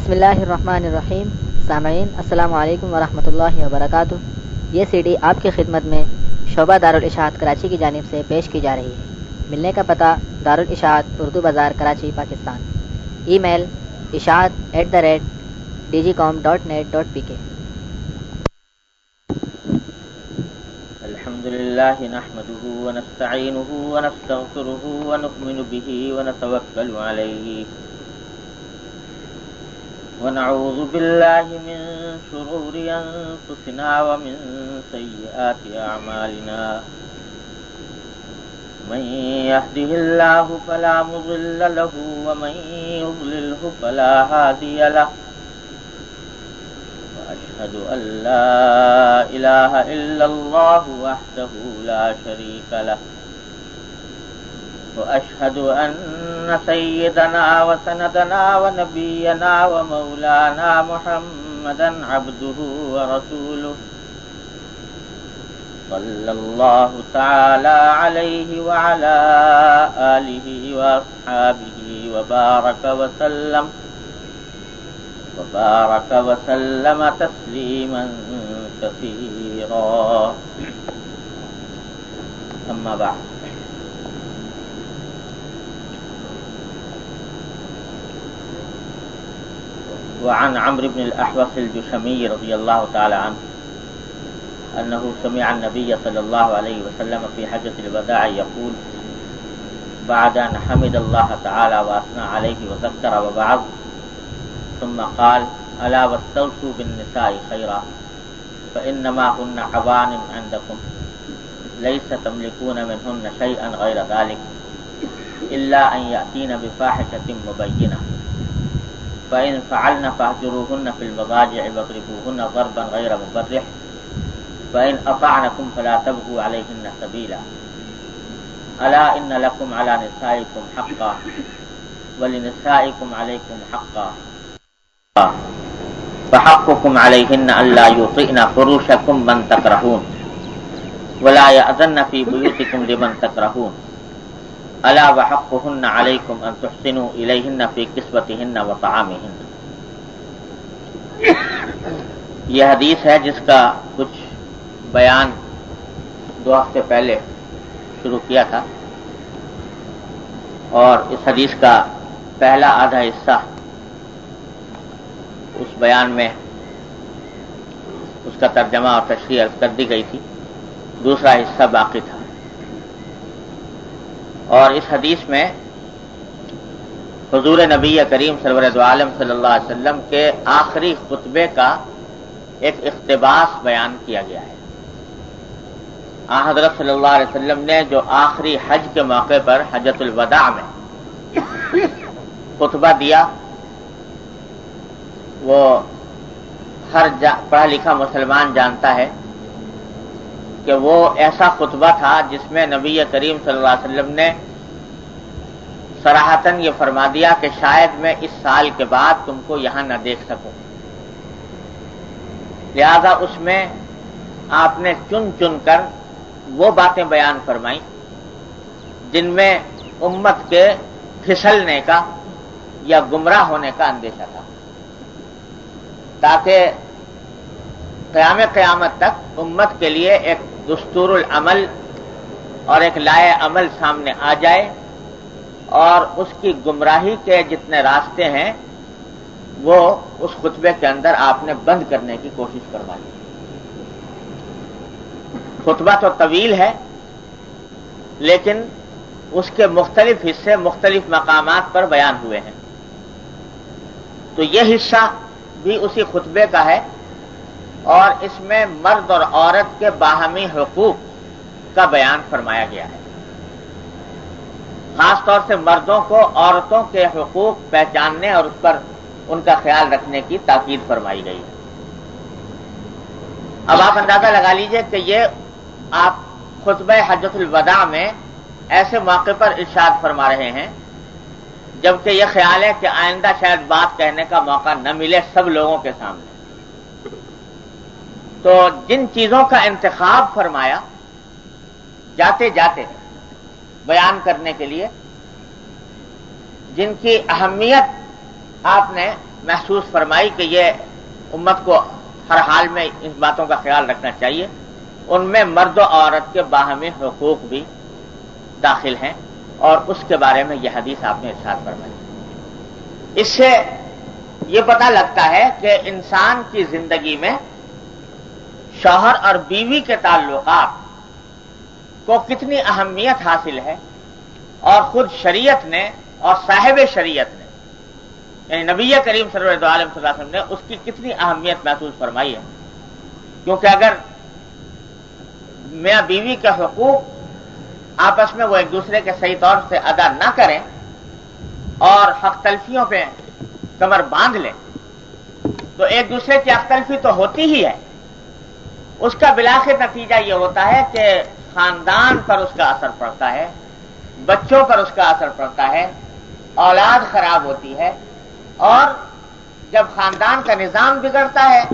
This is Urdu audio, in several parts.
بسم اللہ الرحمن الرحیم. سامعین السلام علیکم ورحمۃ اللہ وبرکاتہ. یہ سی ڈی آپ کی خدمت میں شعبہ دارالاشاعت کراچی کی جانب سے پیش کی جا رہی ہے. ملنے کا پتہ دارالاشاعت اردو بازار کراچی پاکستان. ای میل ishaat@dgcom.net.pk. الحمد لله نحمده ونستعينه ونستغفره ونؤمن به ونتوكل عليه ونعوذ بالله من شرور أنفسنا ومن سيئات أعمالنا من يهده الله فلا مضل له ومن يضلله فلا هادي له وأشهد أن لا إله إلا الله وحده لا شريك له وأشهد أن سيدنا وسندنا ونبينا ومولانا محمدا عبده ورسوله صلى الله تعالى عليه وعلى آله وأصحابه وبارك وسلم تسليما كثيرا. أما بعد، وعن عمرو بن الأحوص الجشمي رضي الله تعالى عنه أنه سمع النبي صلى الله عليه وسلم في حجة الوداع يقول بعد أن حمد الله تعالى وأثنى عليه وذكر وبعض ثم قال ألا واستوصوا بالنساء خيرا فإنما هن عوان عندكم ليس تملكون منهن شيئا غير ذلك إلا أن يأتين بفاحشة مبينة فإن فعلن فاهجروهن في المضاجع واضربوهن ضربا غير مبرح فإن أطعنكم فلا تبغوا عليهن سبيلا ألا إن لكم على نسائكم حقا ولنسائكم عليكم حقا فحقكم عليهن ألا يطئن فروشكم من تكرهون ولا يأذن في بيوتكم لمن تكرهون ألا وحقهن عليكم أن تحسنوا إليهن في كسوتهن وطعامهن. یہ حدیث ہے جس کا کچھ بیان 2 ہفتے پہلے شروع کیا تھا، اور اس حدیث کا پہلا آدھا حصہ اس بیان میں اس کا ترجمہ اور تشریح عرض کر دی گئی تھی، دوسرا حصہ باقی تھا. اور اس حدیث میں حضور نبی کریم سرور دو عالم صلی اللہ علیہ وسلم کے آخری خطبے کا ایک اقتباس بیان کیا گیا ہے. حضرت صلی اللہ علیہ وسلم نے جو آخری حج کے موقع پر حجۃ الوداع میں خطبہ دیا، وہ ہر پڑھا لکھا مسلمان جانتا ہے کہ وہ ایسا خطبہ تھا جس میں نبی کریم صلی اللہ علیہ وسلم نے صراحتاً یہ فرما دیا کہ شاید میں اس سال کے بعد تم کو یہاں نہ دیکھ سکوں. لہذا اس میں آپ نے چن چن کر وہ باتیں بیان فرمائیں جن میں امت کے پھسلنے کا یا گمراہ ہونے کا اندیشہ تھا، تاکہ قیامت تک امت کے لیے ایک دستور العمل اور ایک لائے عمل سامنے آ جائے، اور اس کی گمراہی کے جتنے راستے ہیں وہ اس خطبے کے اندر آپ نے بند کرنے کی کوشش کروائی. خطبہ تو طویل ہے، لیکن اس کے مختلف حصے مختلف مقامات پر بیان ہوئے ہیں. تو یہ حصہ بھی اسی خطبے کا ہے، اور اس میں مرد اور عورت کے باہمی حقوق کا بیان فرمایا گیا ہے. خاص طور سے مردوں کو عورتوں کے حقوق پہچاننے اور اس پر ان کا خیال رکھنے کی تاکید فرمائی گئی ہے. اب آپ اندازہ لگا لیجئے کہ یہ آپ خطبہ حجۃ الوداع میں ایسے موقع پر ارشاد فرما رہے ہیں جبکہ یہ خیال ہے کہ آئندہ شاید بات کہنے کا موقع نہ ملے سب لوگوں کے سامنے. تو جن چیزوں کا انتخاب فرمایا جاتے جاتے بیان کرنے کے لیے، جن کی اہمیت آپ نے محسوس فرمائی کہ یہ امت کو ہر حال میں ان باتوں کا خیال رکھنا چاہیے، ان میں مرد و عورت کے باہمی حقوق بھی داخل ہیں، اور اس کے بارے میں یہ حدیث آپ نے ارشاد فرمائی۔ اس سے یہ پتہ لگتا ہے کہ انسان کی زندگی میں شوہر اور بیوی کے تعلقات کو کتنی اہمیت حاصل ہے، اور خود شریعت نے اور صاحب شریعت نے یعنی نبی کریم صلی اللہ علیہ وسلم نے اس کی کتنی اہمیت محسوس فرمائی ہے۔ کیونکہ اگر میاں بیوی کے حقوق آپس میں وہ ایک دوسرے کے صحیح طور سے ادا نہ کریں اور حق تلفیوں پہ کمر باندھ لیں تو ایک دوسرے کی حق تلفی تو ہوتی ہی ہے، اس کا بالآخر نتیجہ یہ ہوتا ہے کہ خاندان پر اس کا اثر پڑتا ہے، بچوں پر اس کا اثر پڑتا ہے، اولاد خراب ہوتی ہے، اور جب خاندان کا نظام بگڑتا ہے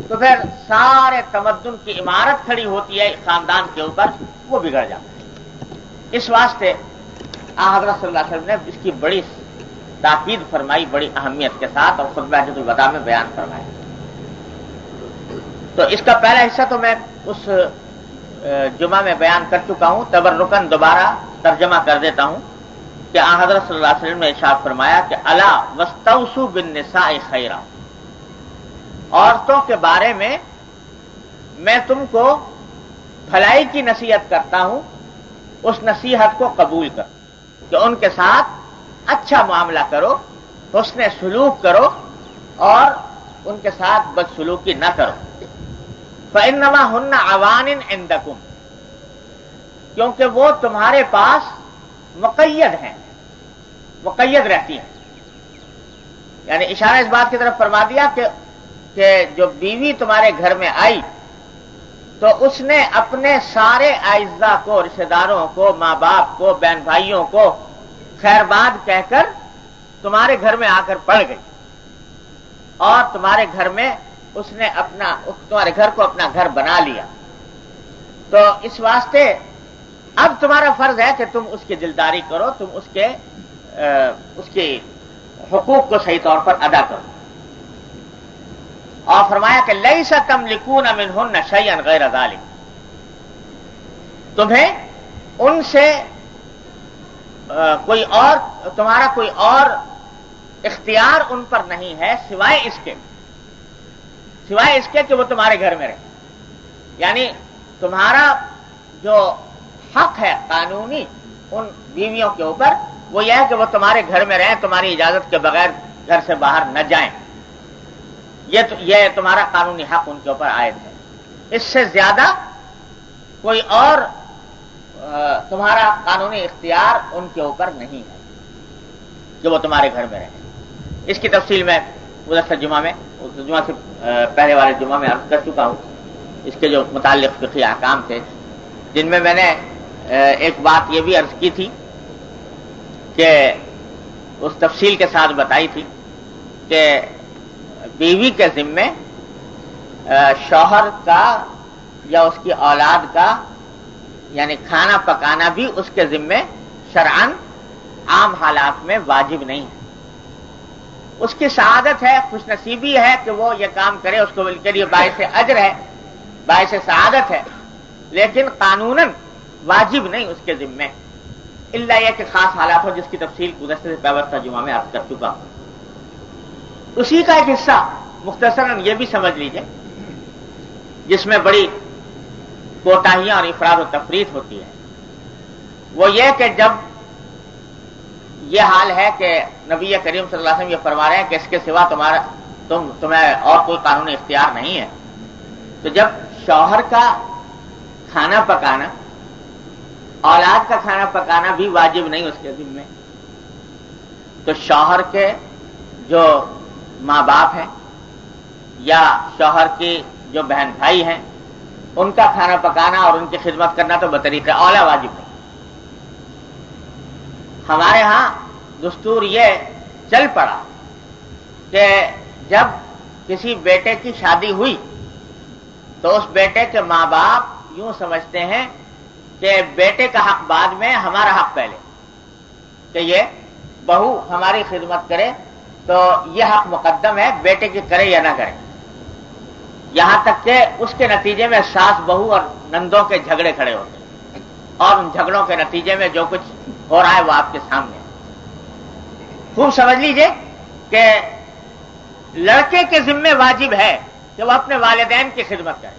تو پھر سارے تمدن کی عمارت کھڑی ہوتی ہے خاندان کے اوپر، وہ بگڑ جاتا ہے۔ اس واسطے حضرت صلی اللہ علیہ وسلم نے اس کی بڑی تاکید فرمائی، بڑی اہمیت کے ساتھ، اور خطبہ حجۃ الوداع میں بیان فرمایا۔ تو اس کا پہلا حصہ تو میں اس جمعہ میں بیان کر چکا ہوں، تبرکن دوبارہ ترجمہ کر دیتا ہوں کہ حضرت صلی اللہ علیہ وسلم نے ارشاد فرمایا کہ الا واستوصوا بالنساء خیرا، عورتوں کے بارے میں تم کو بھلائی کی نصیحت کرتا ہوں، اس نصیحت کو قبول کر کہ ان کے ساتھ اچھا معاملہ کرو، حسن سلوک کرو، اور ان کے ساتھ بدسلوکی نہ کرو۔ فإنما ہن عوان عندکم، کیونکہ وہ تمہارے پاس مقید ہیں، مقید رہتی ہیں۔ یعنی اشارہ اس بات کی طرف فرما دیا کہ جو بیوی تمہارے گھر میں آئی تو اس نے اپنے سارے اعزاء کو، رشتہ داروں کو، ماں باپ کو، بہن بھائیوں کو خیر باد کہہ کر تمہارے گھر میں آ کر پڑ گئی، اور تمہارے گھر میں اس نے تمہارے گھر کو اپنا گھر بنا لیا۔ تو اس واسطے اب تمہارا فرض ہے کہ تم اس کی دلداری کرو، تم اس کے حقوق کو صحیح طور پر ادا کرو۔ اور فرمایا کہ لیس تملکون منہن شیئا غیر ذلک، تمہیں ان سے تمہارا کوئی اور اختیار ان پر نہیں ہے سوائے اس کے کہ وہ تمہارے گھر میں رہے۔ یعنی تمہارا جو حق ہے قانونی ان بیویوں کے اوپر وہ یہ ہے کہ وہ تمہارے گھر میں رہیں، تمہاری اجازت کے بغیر گھر سے باہر نہ جائیں، یہ تمہارا قانونی حق ان کے اوپر عائد ہے۔ اس سے زیادہ کوئی اور تمہارا قانونی اختیار ان کے اوپر نہیں ہے کہ وہ تمہارے گھر میں رہیں۔ اس کی تفصیل میں گزشتہ جمعہ سے پہلے والے جمعہ میں عرض کر چکا ہوں۔ اس کے جو متعلق فقہی احکام تھے، جن میں نے ایک بات یہ بھی عرض کی تھی کہ اس تفصیل کے ساتھ بتائی تھی کہ بیوی کے ذمے شوہر کا یا اس کی اولاد کا یعنی کھانا پکانا بھی اس کے ذمے شرعاً عام حالات میں واجب نہیں ہے۔ اس کی سعادت ہے، خوش نصیبی ہے کہ وہ یہ کام کرے، اس کو کے لیے باعث اجر ہے، باعث سعادت ہے، لیکن قانوناً واجب نہیں اس کے ذمے، الا یہ کہ خاص حالات ہو، جس کی تفصیل گزشتہ سے پیوستہ جمعہ میں عرض کر چکا ہوں۔ اسی کا ایک حصہ مختصراً یہ بھی سمجھ لیجئے جس میں بڑی کوتاہیاں اور افراد و تفریط ہوتی ہے، وہ یہ کہ جب یہ حال ہے کہ نبی کریم صلی اللہ علیہ وسلم یہ فرما رہے ہیں کہ اس کے سوا تمہیں اور کوئی قانونی اختیار نہیں ہے، تو جب شوہر کا کھانا پکانا، اولاد کا کھانا پکانا بھی واجب نہیں اس کے ذمے، تو شوہر کے جو ماں باپ ہیں یا شوہر کی جو بہن بھائی ہیں ان کا کھانا پکانا اور ان کی خدمت کرنا تو بطریقہ اولا واجب نہیں۔ ہمارے ہاں دستور یہ چل پڑا کہ جب کسی بیٹے کی شادی ہوئی تو اس بیٹے کے ماں باپ یوں سمجھتے ہیں کہ بیٹے کا حق بعد میں، ہمارا حق پہلے، کہ یہ بہو ہماری خدمت کرے تو یہ حق مقدم ہے بیٹے کی کرے یا نہ کرے، یہاں تک کہ اس کے نتیجے میں ساس بہو اور نندوں کے جھگڑے کھڑے ہوتے ہیں، اور ان جھگڑوں کے نتیجے میں جو کچھ ہو رہا ہے وہ آپ کے سامنے ہے۔ خوب سمجھ لیجئے کہ لڑکے کے ذمے واجب ہے کہ وہ اپنے والدین کی خدمت کرے۔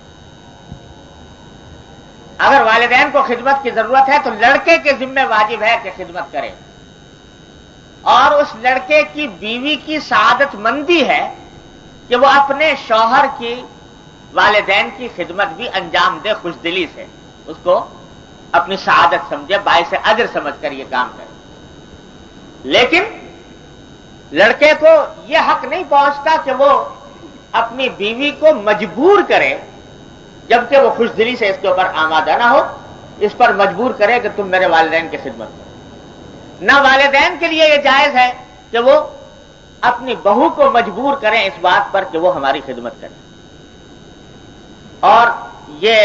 اگر والدین کو خدمت کی ضرورت ہے تو لڑکے کے ذمے واجب ہے کہ خدمت کرے، اور اس لڑکے کی بیوی کی سعادت مندی ہے کہ وہ اپنے شوہر کی والدین کی خدمت بھی انجام دے، خوش دلی سے اس کو اپنی سعادت سمجھے، باعث اجر سمجھ کر یہ کام کرے۔ لیکن لڑکے کو یہ حق نہیں پہنچتا کہ وہ اپنی بیوی کو مجبور کرے، جبکہ وہ خوش دلی سے اس کے اوپر آمادہ نہ ہو، اس پر مجبور کرے کہ تم میرے والدین کی خدمت کرو۔ نہ والدین کے لیے یہ جائز ہے کہ وہ اپنی بہو کو مجبور کریں اس بات پر کہ وہ ہماری خدمت کرے۔ اور یہ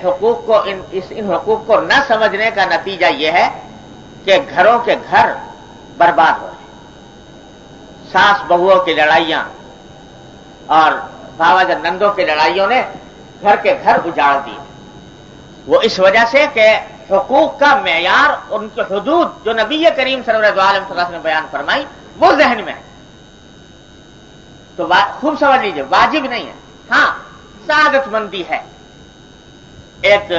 حقوق کو ان حقوق کو نہ سمجھنے کا نتیجہ یہ ہے کہ گھروں کے گھر برباد ہو رہے ہیں۔ ساس بہوؤں کی لڑائیاں اور بھاوا جان نندوں کی لڑائیوں نے گھر کے گھر اجاڑ دیے، وہ اس وجہ سے کہ حقوق کا معیار، ان کی حدود جو نبی کریم صلی اللہ علیہ وسلم نے بیان فرمائی وہ ذہن میں ہے۔ تو خوب سمجھ لیجیے، واجب نہیں ہے، ہاں سعادت مندی ہے، ایک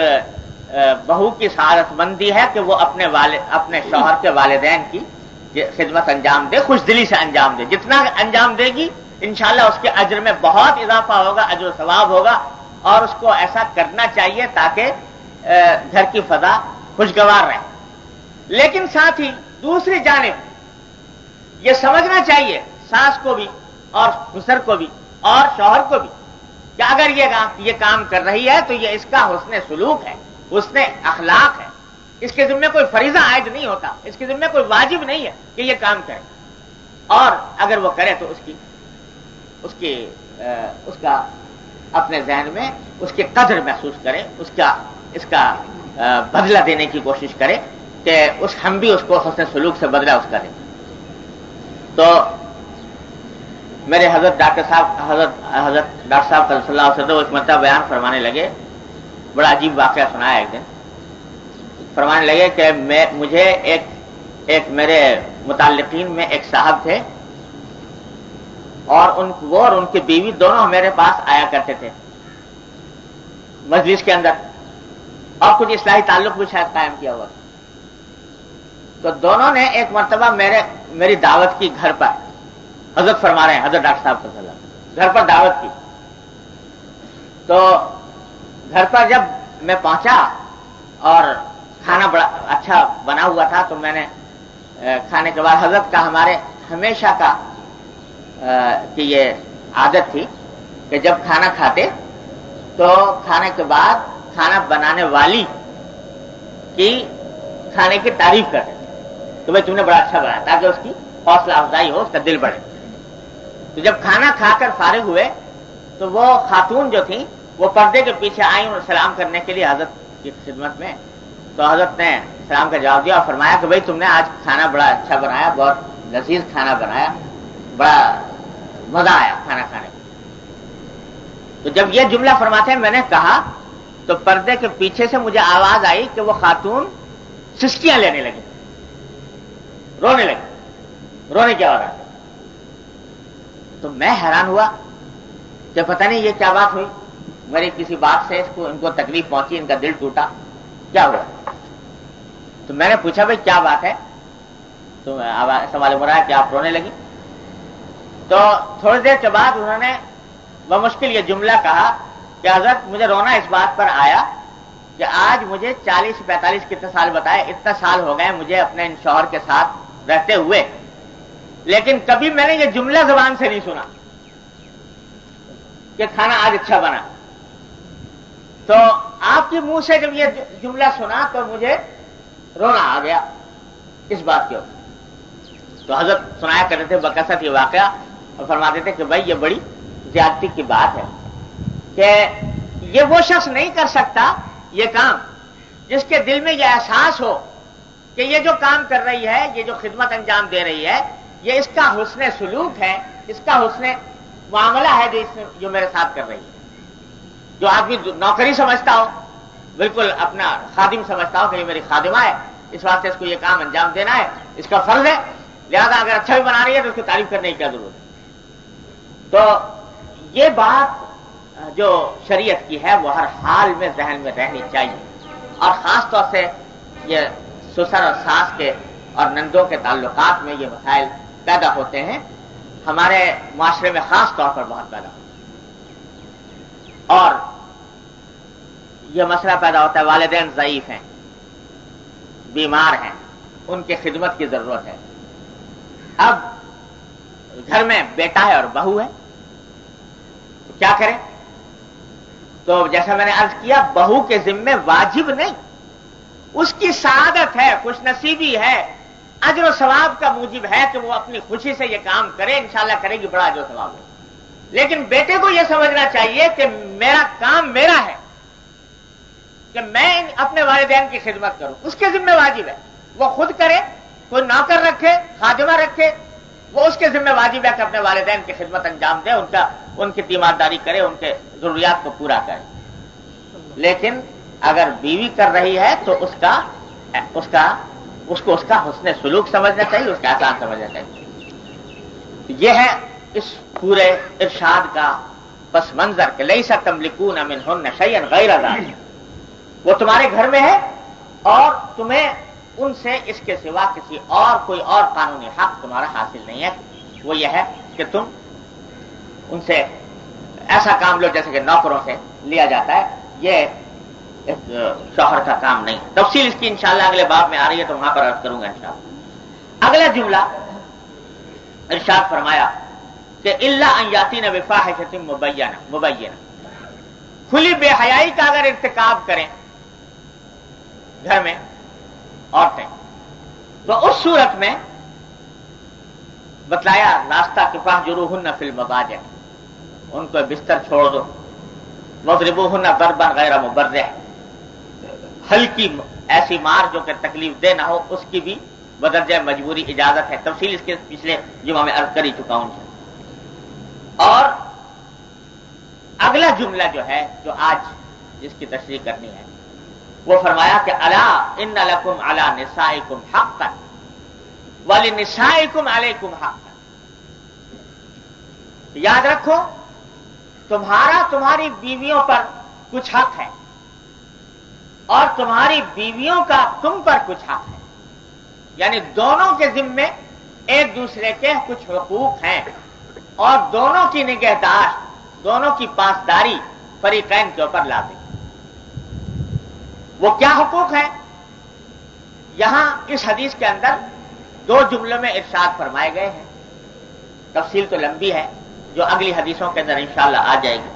بہو کی سعادت مندی ہے کہ وہ اپنے شوہر کے والدین کی خدمت انجام دے، خوش دلی سے انجام دے۔ جتنا انجام دے گی انشاءاللہ اس کے اجر میں بہت اضافہ ہوگا، اجر و ثواب ہوگا، اور اس کو ایسا کرنا چاہیے تاکہ گھر کی فضا خوشگوار رہے۔ لیکن ساتھ ہی دوسری جانب یہ سمجھنا چاہیے ساس کو بھی اور سسر کو بھی اور شوہر کو بھی کہ اگر یہ کام کر رہی ہے تو یہ اس کا حسن سلوک ہے، حسن اخلاق ہے، اس کے ذمہ کوئی فریضہ عائد نہیں ہوتا، اس کے ذمہ کوئی واجب نہیں ہے کہ یہ کام کرے، اور اگر وہ کرے تو اس کا اپنے ذہن میں اس کی قدر محسوس کرے، اس کا بدلہ دینے کی کوشش کرے کہ ہم بھی اس کو حسن سلوک سے بدلہ اس کا دیں۔ تو میرے حضرت ڈاکٹر صاحب صلی اللہ علیہ وسلم ایک مرتبہ بیان فرمانے لگے، بڑا عجیب واقعہ سنایا ایک دن۔ فرمانے لگے کہ مجھے ایک میرے متعلقین میں ایک صاحب تھے، اور وہ اور ان کی بیوی دونوں میرے پاس آیا کرتے تھے مجلس کے اندر، اور کچھ اصلاحی تعلق بھی شاید قائم کیا ہوا۔ تو دونوں نے ایک مرتبہ میری دعوت کی گھر پر، حضرت فرما رہے ہیں، حضرت ڈاکٹر صاحب صلی اللہ علیہ وسلم گھر پر دعوت کی۔ تو گھر پر جب میں پہنچا اور کھانا بڑا اچھا بنا ہوا تھا، تو میں نے کھانے کے بعد حضرت کا ہمارے ہمیشہ کا کہ یہ عادت تھی کہ جب کھانا کھاتے تو کھانے کے بعد کھانا بنانے والی کی کھانے کی تعریف کرتے کہ بھائی تم نے بڑا اچھا بنایا، تاکہ اس کی حوصلہ افزائی ہو، اس کا دل بڑھے۔ تو جب کھانا کھا کر فارغ ہوئے تو وہ خاتون جو تھیں وہ پردے کے پیچھے آئیں اور سلام کرنے کے لیے حضرت کی خدمت میں۔ تو حضرت نے سلام کا جواب دیا اور فرمایا کہ بھائی تم نے آج کھانا بڑا اچھا بنایا، بہت لذیذ کھانا بنایا، بڑا مزہ آیا کھانا کھانے میں۔ تو جب یہ جملہ فرماتے ہیں میں نے کہا تو پردے کے پیچھے سے مجھے آواز آئی کہ وہ خاتون سسکیاں لینے لگی، رونے لگی، رونے کی آواز آئی۔ تو میں حیران ہوا کہ پتہ نہیں یہ کیا بات ہوئی، میری کسی بات سے ان کو تکلیف پہنچی، ان کا دل ٹوٹا، کیا ہوا؟ تو میں نے پوچھا بھائی کیا بات ہے؟ تو سوال مراد کہ آپ رونے لگی۔ تو تھوڑی دیر کے بعد انہوں نے بمشکل یہ جملہ کہا کہ حضرت مجھے رونا اس بات پر آیا کہ آج مجھے 40-45 کتنے سال بتائے، اتنا سال ہو گئے مجھے اپنے ان شوہر کے ساتھ رہتے ہوئے، لیکن کبھی میں نے یہ جملہ زبان سے نہیں سنا کہ کھانا آج اچھا بنا۔ تو آپ کے منہ سے جب یہ جملہ سنا تو مجھے رونا آ گیا اس بات کے اوپر۔ تو حضرت سنایا کرتے تھے بکثرت یہ واقعہ اور فرماتے تھے کہ بھائی یہ بڑی زیادتی کی بات ہے کہ یہ وہ شخص نہیں کر سکتا یہ کام جس کے دل میں یہ احساس ہو کہ یہ جو کام کر رہی ہے، یہ جو خدمت انجام دے رہی ہے، یہ اس کا حسن سلوک ہے، اس کا حسن معاملہ ہے جو میرے ساتھ کر رہی ہے. جو آدمی نوکری سمجھتا ہو، بالکل اپنا خادم سمجھتا ہو کہ یہ میری خادمہ ہے، اس واسطے اس کو یہ کام انجام دینا ہے، اس کا فرض ہے، لہذا اگر اچھا بھی بنا رہی ہے تو اس کو تعریف کرنے کی کیا ضرورت ہے. تو یہ بات جو شریعت کی ہے وہ ہر حال میں ذہن میں رہنی چاہیے. اور خاص طور سے یہ سسر اور ساس کے اور نندوں کے تعلقات میں یہ مسائل پیدا ہوتے ہیں، ہمارے معاشرے میں خاص طور پر بہت پیدا ہوتے ہیں. اور یہ مسئلہ پیدا ہوتا ہے والدین ضعیف ہیں، بیمار ہیں، ان کی خدمت کی ضرورت ہے. اب گھر میں بیٹا ہے اور بہو ہے تو کیا کریں؟ تو جیسا میں نے عرض کیا، بہو کے ذمے واجب نہیں، اس کی سعادت ہے، خوش نصیبی ہے، اجر و ثواب کا موجب ہے کہ وہ اپنی خوشی سے یہ کام کرے، انشاءاللہ کرے گی، بڑا اجر و ثواب ہے. لیکن بیٹے کو یہ سمجھنا چاہیے کہ میرا کام میرا ہے، کہ میں اپنے والدین کی خدمت کروں، اس کے ذمہ واجب ہے. وہ خود کرے، کوئی نوکر رکھے، خادمہ رکھے، وہ اس کے ذمہ واجب ہے کہ اپنے والدین کی خدمت انجام دے، ان کی تیمارداری کرے، ان کے ضروریات کو پورا کرے. لیکن اگر بیوی کر رہی ہے تو اس کو اس کا حسن سلوک سمجھنا چاہیے، اس کا احسان سمجھنا چاہیے. یہ ہے اس پورے ارشاد کا پس منظر کہ لیس تملکون منہن شیئا غیر ذلک، وہ تمہارے گھر میں ہے اور تمہیں ان سے اس کے سوا کسی اور کوئی اور قانونی حق تمہارا حاصل نہیں ہے. وہ یہ ہے کہ تم ان سے ایسا کام لو جیسے کہ نوکروں سے لیا جاتا ہے، یہ ایک شوہر کا کام نہیں. تفصیل اس کی انشاءاللہ اگلے باب میں آ رہی ہے تو وہاں پر عرض کروں گا انشاءاللہ. اگلا جملہ ارشاد فرمایا کہ الا ان یاتین بفاحشۃ مبینہ، کھلی بے حیائی کا اگر ارتکاب کریں گھر میں عورتیں تو اس صورت میں بتلایا راستہ کہ فاہجروہن فی المضاجع، ان کو بستر چھوڑ دو، واضربوہن ضربا غیر مبرح، ہلکی ایسی مار جو کہ تکلیف دہ نہ ہو، اس کی بھی بدرجہ مجبوری اجازت ہے. تفصیل اس کے پچھلے جمعہ میں عرض کر ہی چکا ہوں. اور اگلا جملہ جو ہے جو آج جس کی تشریح کرنی ہے وہ فرمایا کہ الا ان لکم علی نسائکم حقا ولنسائکم علیکم حقا. یاد رکھو تمہاری بیویوں پر کچھ حق ہے اور تمہاری بیویوں کا تم پر کچھ حق ہے، یعنی دونوں کے ذمے ایک دوسرے کے کچھ حقوق ہیں اور دونوں کی نگہداشت، دونوں کی پاسداری فریقین کے اوپر لازم. وہ کیا حقوق ہیں؟ یہاں اس حدیث کے اندر دو جملوں میں ارشاد فرمائے گئے ہیں. تفصیل تو لمبی ہے جو اگلی حدیثوں کے اندر انشاءاللہ آ جائے گی،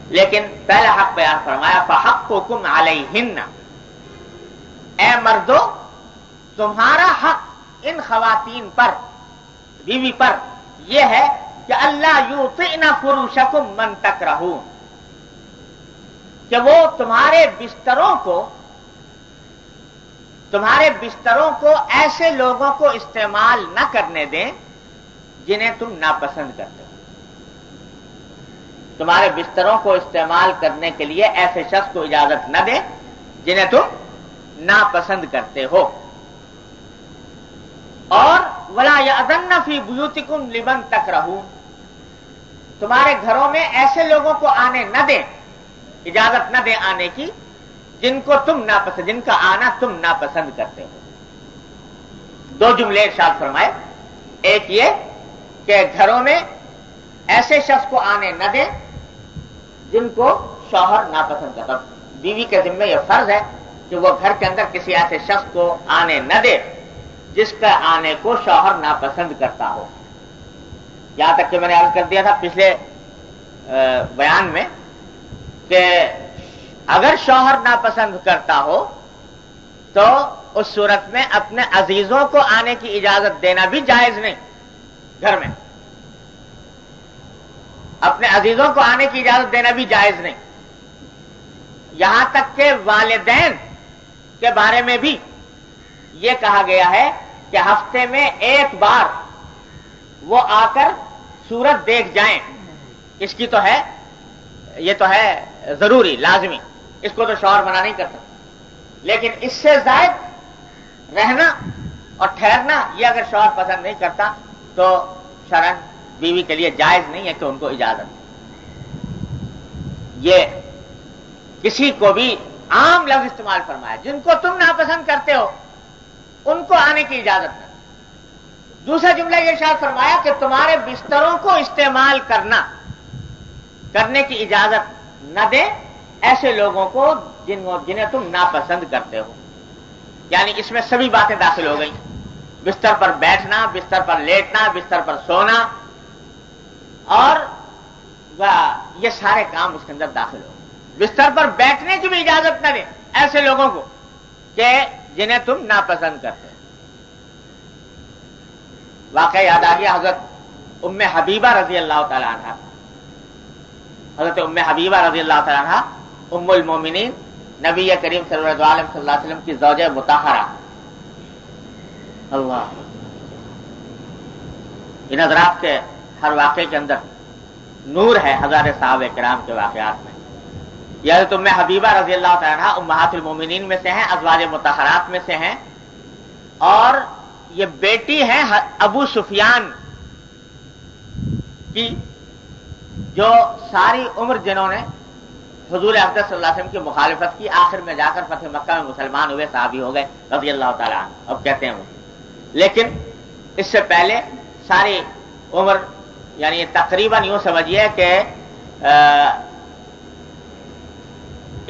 لیکن پہلا حق بیان فرمایا فحقکم علیہن، اے مردو تمہارا حق ان خواتین پر، بیوی پر یہ ہے کہ اللہ یوطئن فروشکم من تکرہون، کہ وہ تمہارے بستروں کو ایسے لوگوں کو استعمال نہ کرنے دیں جنہیں تم ناپسند کرتے ہو. تمہارے بستروں کو استعمال کرنے کے لیے ایسے شخص کو اجازت نہ دیں جنہیں تم ناپسند کرتے ہو. اور ولا یأذن فی بیوتکم لمن تکرہون، تمہارے گھروں میں ایسے لوگوں کو آنے نہ دیں، اجازت نہ دیں آنے کی جن کو تم ناپسند، جن کا آنا تم ناپسند کرتے ہو. دو جملے ارشاد فرمائے، ایک یہ کہ گھروں میں ایسے شخص کو آنے نہ دیں جن کو شوہر ناپسند کرتا. بیوی کے ذمہ یہ فرض ہے کہ وہ گھر کے اندر کسی ایسے شخص کو آنے نہ دے جس کا آنے کو شوہر ناپسند کرتا ہو. یہاں تک کہ میں نے عرض کر دیا تھا پچھلے بیان میں کہ اگر شوہر ناپسند کرتا ہو تو اس صورت میں اپنے عزیزوں کو آنے کی اجازت دینا بھی جائز نہیں. گھر میں اپنے عزیزوں کو آنے کی اجازت دینا بھی جائز نہیں. یہاں تک کہ والدین کے بارے میں بھی یہ کہا گیا ہے کہ ہفتے میں ایک بار وہ آ کر صورت دیکھ جائیں، اس کی تو ہے، یہ تو ہے ضروری لازمی، اس کو تو شوہر منع نہیں کرتا، لیکن اس سے زائد رہنا اور ٹھہرنا یہ اگر شوہر پسند نہیں کرتا تو شرعاً بیوی کے لیے جائز نہیں ہے کہ ان کو اجازت، یہ کسی کو بھی عام لفظ استعمال فرمایا، جن کو تم ناپسند کرتے ہو ان کو آنے کی اجازت نہیں۔ دوسرا جملہ یہ ارشاد فرمایا کہ تمہارے بستروں کو استعمال کرنے کی اجازت نہ دے ایسے لوگوں کو جنہیں تم ناپسند کرتے ہو، یعنی اس میں سبھی باتیں داخل ہو گئیں، بستر پر بیٹھنا، بستر پر لیٹنا، بستر پر سونا، اور یہ سارے کام اس کے اندر داخل ہو۔ بستر پر بیٹھنے کی بھی اجازت نہ دیں ایسے لوگوں کو کہ جنہیں تم ناپسند کرتے ہو۔ واقعہ یاد آ گیا حضرت ام حبیبہ رضی اللہ تعالی عنہ، حضرت ام حبیبہ رضی اللہ تعالی عنہ ام المومنین، نبی کریم صلی اللہ علیہ وسلم کی زوجہ مطہرہ۔ اللہ، ان حضرات کے ہر واقعے کے اندر نور ہے ہزار صحابہ کرام کے واقعات میں۔ یہ حضرت ام حبیبہ رضی اللہ تعالی عنہ امہات المومنین میں سے ہیں، ازواج مطہرات میں سے ہیں، اور یہ بیٹی ہیں ابو سفیان کی، جو ساری عمر جنہوں نے حضور اقدس صلی اللہ علیہ وسلم کی مخالفت کی، آخر میں جا کر فتح مکہ میں مسلمان ہوئے، صحابی ہو گئے رضی اللہ تعالی عنہ، اب کہتے ہیں وہ، لیکن اس سے پہلے ساری عمر، یعنی تقریباً یوں سمجھیے کہ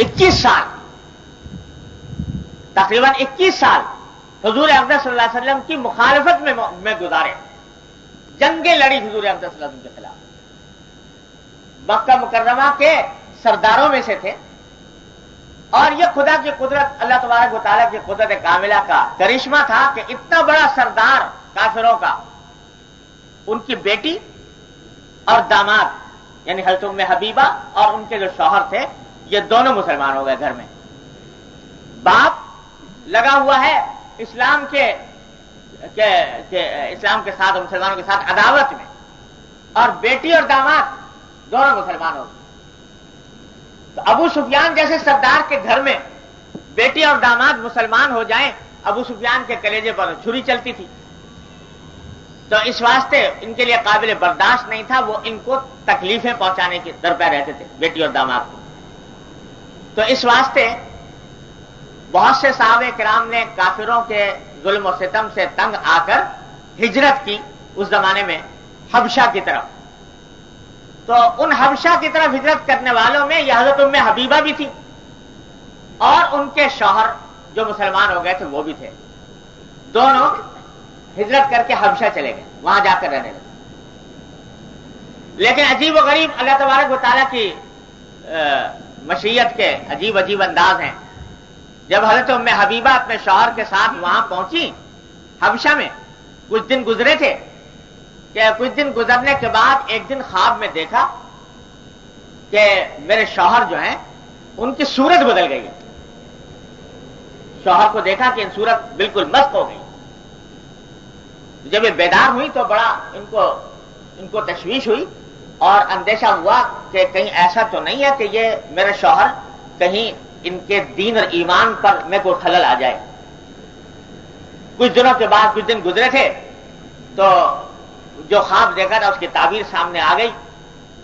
21 سال، تقریباً 21 سال حضور اقدس صلی اللہ علیہ وسلم کی مخالفت میں گزارے، جنگیں لڑی حضور اقدس صلی اللہ علیہ وسلم کے خلاف، مکہ مکرمہ کے سرداروں میں سے تھے، اور یہ خدا کی قدرت، اللہ تبارک و تعالیٰ کی قدرت کاملہ کا کرشمہ تھا کہ اتنا بڑا سردار کافروں کا، ان کی بیٹی اور داماد یعنی حضرت ام حبیبہ اور ان کے جو شوہر تھے، یہ دونوں مسلمان ہو گئے گھر میں۔ باپ لگا ہوا ہے اسلام کے ساتھ، مسلمانوں کے ساتھ عداوت میں، اور بیٹی اور داماد دونوں مسلمان ہو گئے۔ تو ابو سفیان جیسے سردار کے گھر میں بیٹی اور داماد مسلمان ہو جائیں، ابو سفیان کے کلیجے پر چھری چلتی تھی، تو اس واسطے ان کے لیے قابل برداشت نہیں تھا، وہ ان کو تکلیفیں پہنچانے کے در پہ رہتے تھے، بیٹی اور داماد کو۔ تو اس واسطے بہت سے صحابہ کرام نے کافروں کے ظلم و ستم سے تنگ آ کر ہجرت کی، اس زمانے میں حبشہ کی طرف۔ تو ان حبشہ کی طرف ہجرت کرنے والوں میں یہ حضرت ام حبیبہ بھی تھی، اور ان کے شوہر جو مسلمان ہو گئے تھے وہ بھی تھے، دونوں ہجرت کر کے حبشہ چلے گئے، وہاں جا کر رہنے لگے۔ لیکن عجیب و غریب اللہ تبارک و تعالیٰ کی مشیت کے عجیب عجیب انداز ہیں۔ جب حضرت ام حبیبہ اپنے شوہر کے ساتھ وہاں پہنچی حبشہ میں، کچھ دن گزرے تھے کہ کچھ دن گزرنے کے بعد ایک دن خواب میں دیکھا کہ میرے شوہر جو ہیں ان کی صورت بدل گئی ہے۔ شوہر کو دیکھا کہ ان صورت بالکل مست ہو گئی۔ جب یہ بیدار ہوئی تو بڑا ان کو تشویش ہوئی اور اندیشہ ہوا کہ کہیں ایسا تو نہیں ہے کہ یہ میرے شوہر کہیں ان کے دین اور ایمان پر میں کو خلل آ جائے۔ کچھ دنوں کے بعد کچھ دن گزرے تھے تو جو خواب دیکھا تھا اس کی تعبیر سامنے آ گئی۔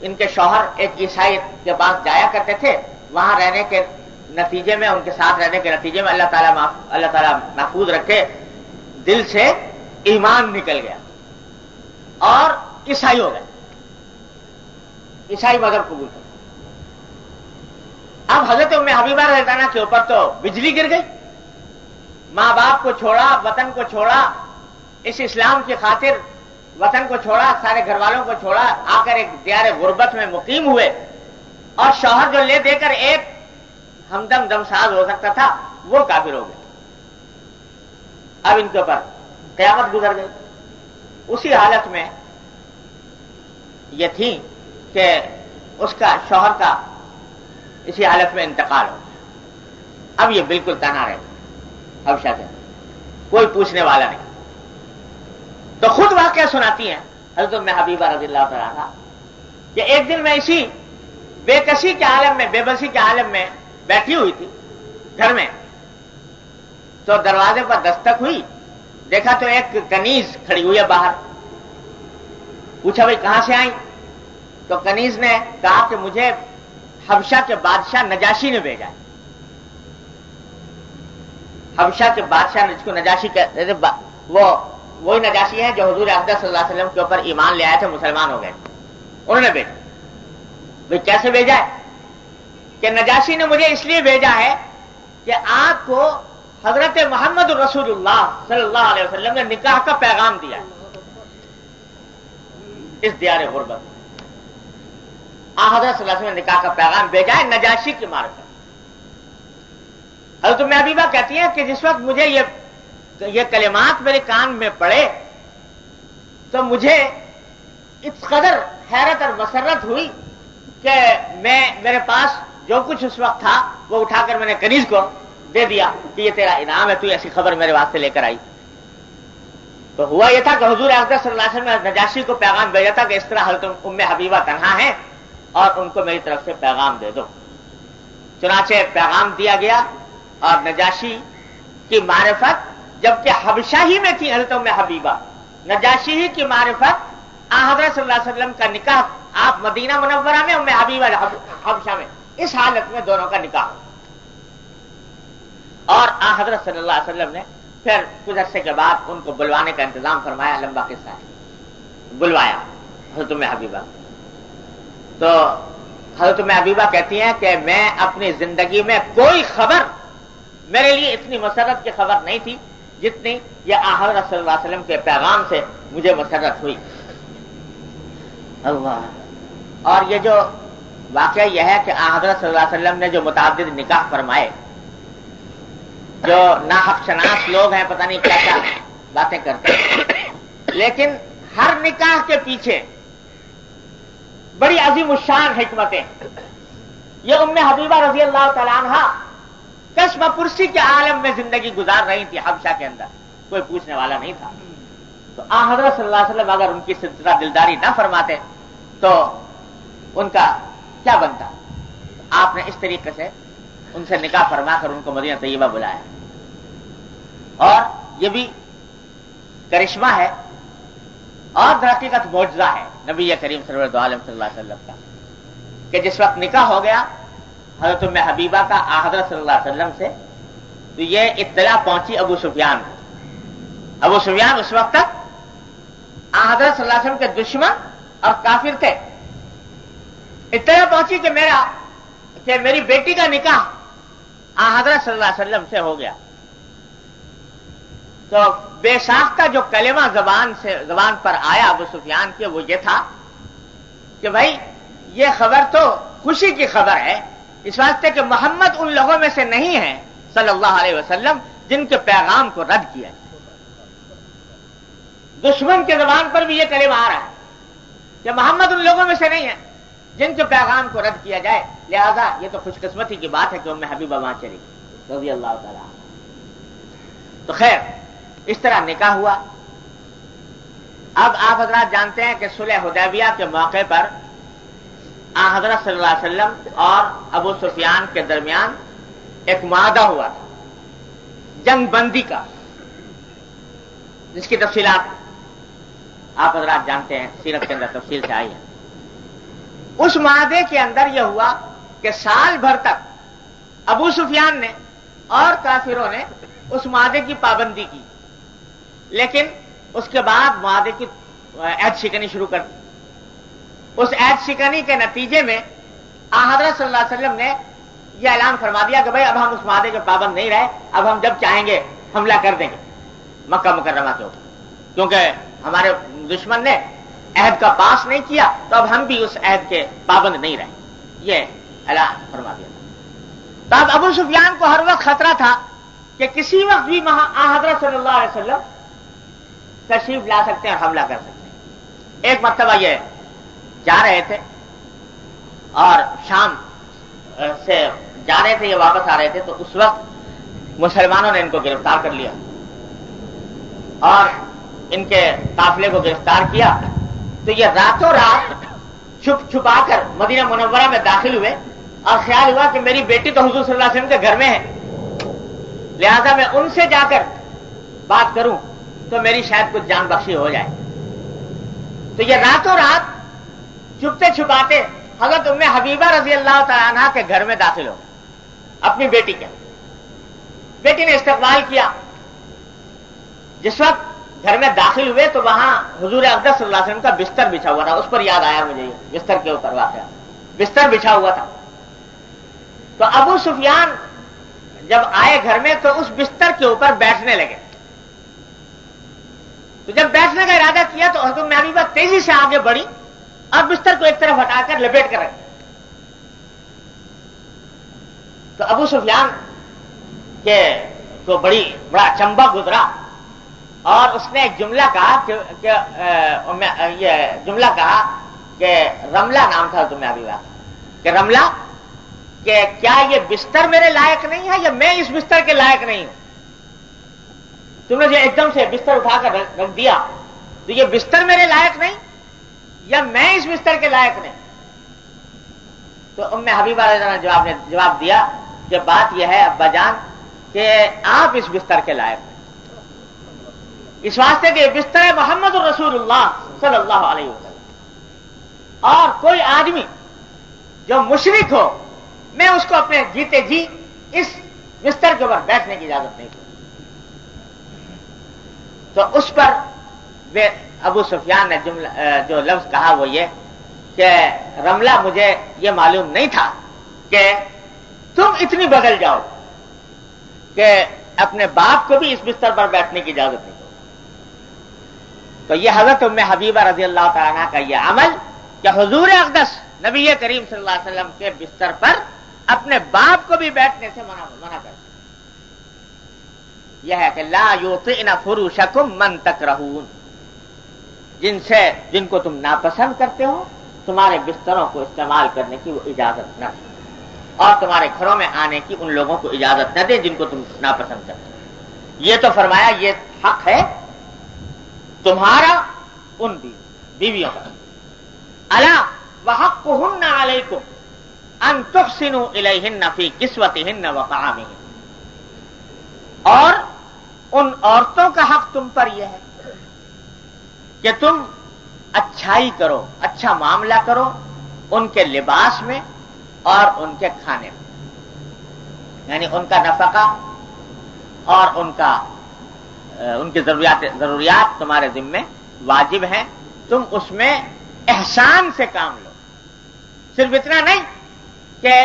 ان کے شوہر ایک عیسائی کے پاس جایا کرتے تھے، وہاں رہنے کے نتیجے میں، ان کے ساتھ رہنے کے نتیجے میں اللہ تعالیٰ محفوظ رکھے، دل سے ایمان نکل گیا اور عیسائی ہو گئے، عیسائی مذہب قبول کر۔ اب حضرت ام حبیبہ رضی اللہ عنہ کے اوپر تو بجلی گر گئی، ماں باپ کو چھوڑا، وطن کو چھوڑا، اس اسلام کی خاطر وطن کو چھوڑا، سارے گھر والوں کو چھوڑا، آ کر ایک دیار غربت میں مقیم ہوئے، اور شوہر جو لے دے کر ایک ہمدم دمساز ہو سکتا تھا وہ کافر ہو گئے۔ اب ان کے اوپر قیامت گزر گئی۔ اسی حالت میں یہ تھی کہ اس کا شوہر کا اسی حالت میں انتقال ہو گیا۔ اب یہ بالکل تنہا رہے حبشہ سے، کوئی پوچھنے والا نہیں۔ تو خود واقعہ سناتی ہیں حضرت ام حبیبہ رضی اللہ تعالیٰ عنہا کہ ایک دن میں اسی بےکسی کے عالم میں، بے بسی کے عالم میں بیٹھی ہوئی تھی گھر میں، تو دروازے پر دستک ہوئی، دیکھا تو ایک کنیز کھڑی ہوئی ہے باہر. پوچھا بھائی کہاں سے آئی؟ تو کنیز نے کہا کہ مجھے حبشہ کے بادشاہ نجاشی نے بھیجا ہے. حبشہ کے بادشاہ جس کو نجاشی کہتے تھے، وہی نجاشی ہے جو حضور اقدس صلی اللہ علیہ وسلم کے اوپر ایمان لے آئے تھے، مسلمان ہو گئے، انہوں نے بھیجا. بھائی کیسے بھیجا ہے؟ کہ نجاشی نے مجھے اس لیے بھیجا ہے کہ آپ کو حضرت محمد رسول اللہ صلی اللہ علیہ وسلم نے نکاح کا پیغام دیا ہے اس دیار غربت. حضرت صلی اللہ علیہ وسلم نے نکاح کا پیغام بھیجا ہے نجاشی کی معرفت. حضرت ام حبیبہ کہتی ہیں کہ جس وقت مجھے یہ کلمات میرے کان میں پڑے تو مجھے اس قدر حیرت اور مسرت ہوئی کہ میرے پاس جو کچھ اس وقت تھا وہ اٹھا کر میں نے کنیز کو دے دیا کہ یہ تیرا انعام ہے، تو ایسی خبر میرے واسطے لے کر آئی. تو ہوا یہ تھا کہ حضور اقدس صلی اللہ علیہ وسلم نے نجاشی کو پیغام بھیجا تھا کہ اس طرح حضرت ام حبیبہ تنہا ہیں اور ان کو میری طرف سے پیغام دے دو. چنانچہ پیغام دیا گیا اور نجاشی کی معرفت، جبکہ حبشہ ہی میں تھی حضرت ام حبیبہ، نجاشی ہی کی معرفت حضرت صلی اللہ علیہ وسلم کا نکاح، آپ مدینہ منورہ میں، ام حبیبہ حبشہ میں، اس حالت میں دونوں کا نکاح. اور حضرت صلی اللہ علیہ وسلم نے پھر کچھ عرصے کے بعد ان کو بلوانے کا انتظام فرمایا. لمبا قصہ ہے. بلوایا حضرت ام حبیبہ. تو حضرت ام حبیبہ کہتی ہیں کہ میں اپنی زندگی میں کوئی خبر، میرے لیے اتنی مسرت کی خبر نہیں تھی جتنی یہ حضرت صلی اللہ علیہ وسلم کے پیغام سے مجھے مسرت ہوئی. اللہ. اور یہ جو واقعہ یہ ہے کہ حضرت صلی اللہ علیہ وسلم نے جو متعدد نکاح فرمائے، جو ناحق شناس لوگ ہیں پتہ نہیں کیا کیا باتیں کرتے ہیں، لیکن ہر نکاح کے پیچھے بڑی عظیم الشان حکمتیں. یہ ام حبیبہ رضی اللہ تعالیٰ عنہ کشم پرسی کے عالم میں زندگی گزار رہی تھی حبشہ کے اندر، کوئی پوچھنے والا نہیں تھا. تو حضرت صلی اللہ علیہ وسلم اگر ان کی سلسلہ دلداری نہ فرماتے تو ان کا کیا بنتا؟ آپ نے اس طریقے سے ان سے نکاح فرما کر ان کو مدینہ طیبہ بلایا. اور یہ بھی کرشمہ ہے اور در حقیقت معجزہ ہے نبی کریم سرور عالم صلی اللہ علیہ وسلم کا کہ جس وقت نکاح ہو گیا حضرت ام حبیبہ کا حضرت صلی اللہ علیہ وسلم سے، تو یہ اطلاع پہنچی ابو سفیان کو. ابو سفیان اس وقت تک حضرت صلی اللہ علیہ وسلم کے دشمن اور کافر تھے. اطلاع پہنچی کہ میری بیٹی کا نکاح حضرت صلی اللہ علیہ وسلم سے ہو گیا. تو بے ساختہ جو کلمہ زبان پر آیا ابو سفیان کے، وہ یہ تھا کہ بھائی یہ خبر تو خوشی کی خبر ہے، اس واسطے کہ محمد ان لوگوں میں سے نہیں ہے صلی اللہ علیہ وسلم جن کے پیغام کو رد کیا. دشمن کے زبان پر بھی یہ کلمہ آ رہا ہے کہ محمد ان لوگوں میں سے نہیں ہے جن کے پیغام کو رد کیا جائے. لہذا یہ تو خوش قسمتی کی بات ہے کہ ام حبیبہ وہاں چلی رضی اللہ تعالیٰ. تو خیر اس طرح نکاح ہوا. اب آپ حضرات جانتے ہیں کہ صلح حدیبیہ کے موقع پر حضرت صلی اللہ علیہ وسلم اور ابو سفیان کے درمیان ایک معاہدہ ہوا تھا جنگ بندی کا، جس کی تفصیلات آپ حضرات جانتے ہیں، سیرت کے اندر تفصیل سے آئی ہے. اس معاہدے کے اندر یہ ہوا کہ سال بھر تک ابو سفیان نے اور کافروں نے اس معاہدے کی پابندی کی، لیکن اس کے بعد معاہدے کی عہد شکنی شروع کر دی. اس عہد شکنی کے نتیجے میں حضرت صلی اللہ علیہ وسلم نے یہ اعلان فرما دیا کہ بھائی اب ہم اس معاہدے کے پابند نہیں رہے، اب ہم جب چاہیں گے حملہ کر دیں گے مکہ مکرمہ کے اوپر، کیونکہ ہمارے دشمن نے عہد کا پاس نہیں کیا تو اب ہم بھی اس عہد کے پابند نہیں رہے. یہ اعلان فرما دیا. تو اب ابو سفیان کو ہر وقت خطرہ تھا کہ کسی وقت بھی حضرت صلی اللہ علیہ وسلم تشریف لا سکتے ہیں اور حملہ کر سکتے ہیں. ایک مرتبہ یہ جا رہے تھے اور شام سے جا رہے تھے، یہ واپس آ رہے تھے، تو اس وقت مسلمانوں نے ان کو گرفتار کر لیا اور ان کے قافلے کو گرفتار کیا تو یہ راتوں رات چھپ چھپا کر مدینہ منورہ میں داخل ہوئے اور خیال ہوا کہ میری بیٹی تو حضور صلی اللہ علیہ وسلم کے گھر میں ہے، لہذا میں ان سے جا کر بات کروں تو میری شاید کچھ جان بخشی ہو جائے۔ تو یہ راتوں رات چھپتے چھپاتے حضرت ام حبیبہ رضی اللہ تعالیٰ عنہ کے گھر میں داخل ہو اپنی بیٹی کے۔ بیٹی نے استقبال کیا۔ جس وقت گھر میں داخل ہوئے تو وہاں حضور اقدس صلی اللہ علیہ وسلم کا بستر بچھا ہوا تھا، اس پر یاد آیا مجھے، بستر کے اوپر واقعہ، بستر بچھا ہوا تھا۔ تو ابو سفیان جب آئے گھر میں تو اس بستر کے اوپر بیٹھنے لگے۔ تو جب بیٹھنے کا ارادہ کیا تو حضرت ام حبیبہ تیزی سے آگے بڑھی اور بستر کو ایک طرف ہٹا کر لپیٹ کر رکھ۔ تو ابو سفیان کے کو بڑا چمبا گزرا اور اس نے ایک جملہ کہا کہ رملہ نام تھا تمہیں حبیبہ، کہ رملہ کہ کیا یہ بستر میرے لائق نہیں ہے یا میں اس بستر کے لائق نہیں ہوں؟ تم نے جو ایک دم سے بستر اٹھا کر رکھ دیا، تو یہ بستر میرے لائق نہیں یا میں اس بستر کے لائق نہیں؟ تو ام حبیبہ نے جواب دیا کہ بات یہ ہے ابا جان کہ آپ اس بستر کے لائق ہیں، اس واسطے کہ یہ بستر ہے محمد الرسول اللہ صلی اللہ علیہ وسلم، اور کوئی آدمی جو مشرک ہو میں اس کو اپنے جیتے جی اس بستر کے اوپر بیٹھنے کی اجازت نہیں دوں۔ تو اس پر ابو سفیان نے جو لفظ کہا وہ یہ کہ رملہ مجھے یہ معلوم نہیں تھا کہ تم اتنی بدل جاؤ کہ اپنے باپ کو بھی اس بستر پر بیٹھنے کی اجازت نہیں دو۔ تو یہ حضرت ام حبیبہ رضی اللہ تعالیٰ عنہ کا یہ عمل کہ حضور اقدس نبی کریم صلی اللہ علیہ وسلم کے بستر پر اپنے باپ کو بھی بیٹھنے سے منع کر، یہ ہے کہ لا یطعن فروشکم من تکرہون، جن کو تم ناپسند کرتے ہو تمہارے بستروں کو استعمال کرنے کی وہ اجازت نہ دیں، اور تمہارے گھروں میں آنے کی ان لوگوں کو اجازت نہ دیں جن کو تم ناپسند کرتے ہو۔ یہ تو فرمایا یہ حق ہے تمہارا ان بیویوں کا، الا وحقهن علیکم ان تحسنوا الیہن فی کسوتہن وطعامہن، اور ان عورتوں کا حق تم پر یہ ہے کہ تم اچھائی کرو، اچھا معاملہ کرو ان کے لباس میں اور ان کے کھانے میں، یعنی ان کا نفقہ اور ان کی ضروریات تمہارے ذمے واجب ہیں، تم اس میں احسان سے کام لو، صرف اتنا نہیں کہ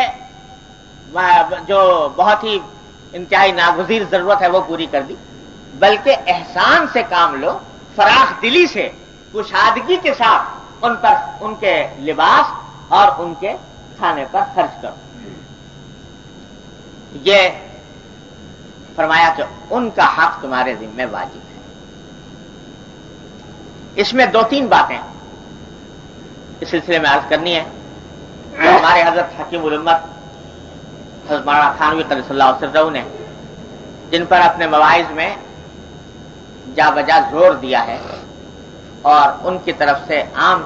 جو بہت ہی انتہائی ناگزیر ضرورت ہے وہ پوری کر دی، بلکہ احسان سے کام لو، فراخ دلی سے کشادگی کے ساتھ ان کے لباس اور ان کے کھانے پر خرچ کرو۔ یہ فرمایا کہ ان کا حق تمہارے ذمہ واجب ہے۔ اس میں دو تین باتیں اس سلسلے میں عرض کرنی ہے جو ہمارے حضرت حکیم الامت حضرت مولانا تھانوی قدس اللہ سرہ نے جن پر اپنے مواعظ میں جا بجا زور دیا ہے، اور ان کی طرف سے عام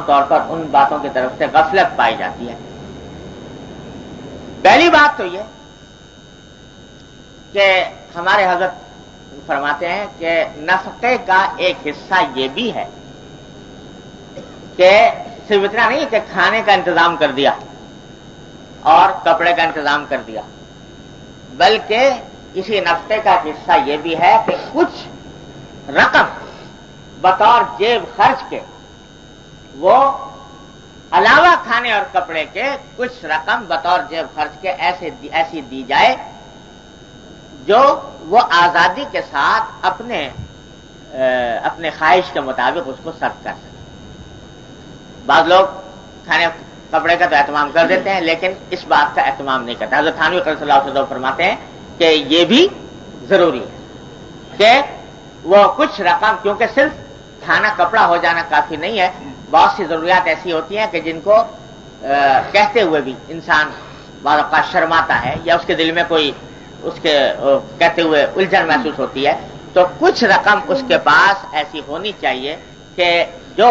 طور پر ان باتوں کی طرف سے غفلت پائی جاتی ہے۔ پہلی بات تو یہ کہ ہمارے حضرت فرماتے ہیں کہ نفقے کا ایک حصہ یہ بھی ہے کہ صرف اتنا نہیں کہ کھانے کا انتظام کر دیا اور کپڑے کا انتظام کر دیا، بلکہ اسی نفقے کا حصہ یہ بھی ہے کہ کچھ رقم بطور جیب خرچ کے، وہ علاوہ کھانے اور کپڑے کے کچھ رقم بطور جیب خرچ کے ایسی دی جائے جو وہ آزادی کے ساتھ اپنے خواہش کے مطابق اس کو صرف کر سکے۔ بعض لوگ کھانے کپڑے کا تو اہتمام کر دیتے ہیں لیکن اس بات کا اہتمام نہیں کرتے۔ حضرت تھانوی قدس اللہ سرہ فرماتے ہیں کہ یہ بھی ضروری ہے کہ وہ کچھ رقم، کیونکہ صرف کھانا کپڑا ہو جانا کافی نہیں ہے، بہت سی ضروریات ایسی ہوتی ہیں کہ جن کو کہتے ہوئے بھی انسان بعض اوقات شرماتا ہے یا اس کے دل میں کوئی اس کے کہتے ہوئے الجھن محسوس ہوتی ہے، تو کچھ رقم اس کے پاس ایسی ہونی چاہیے کہ جو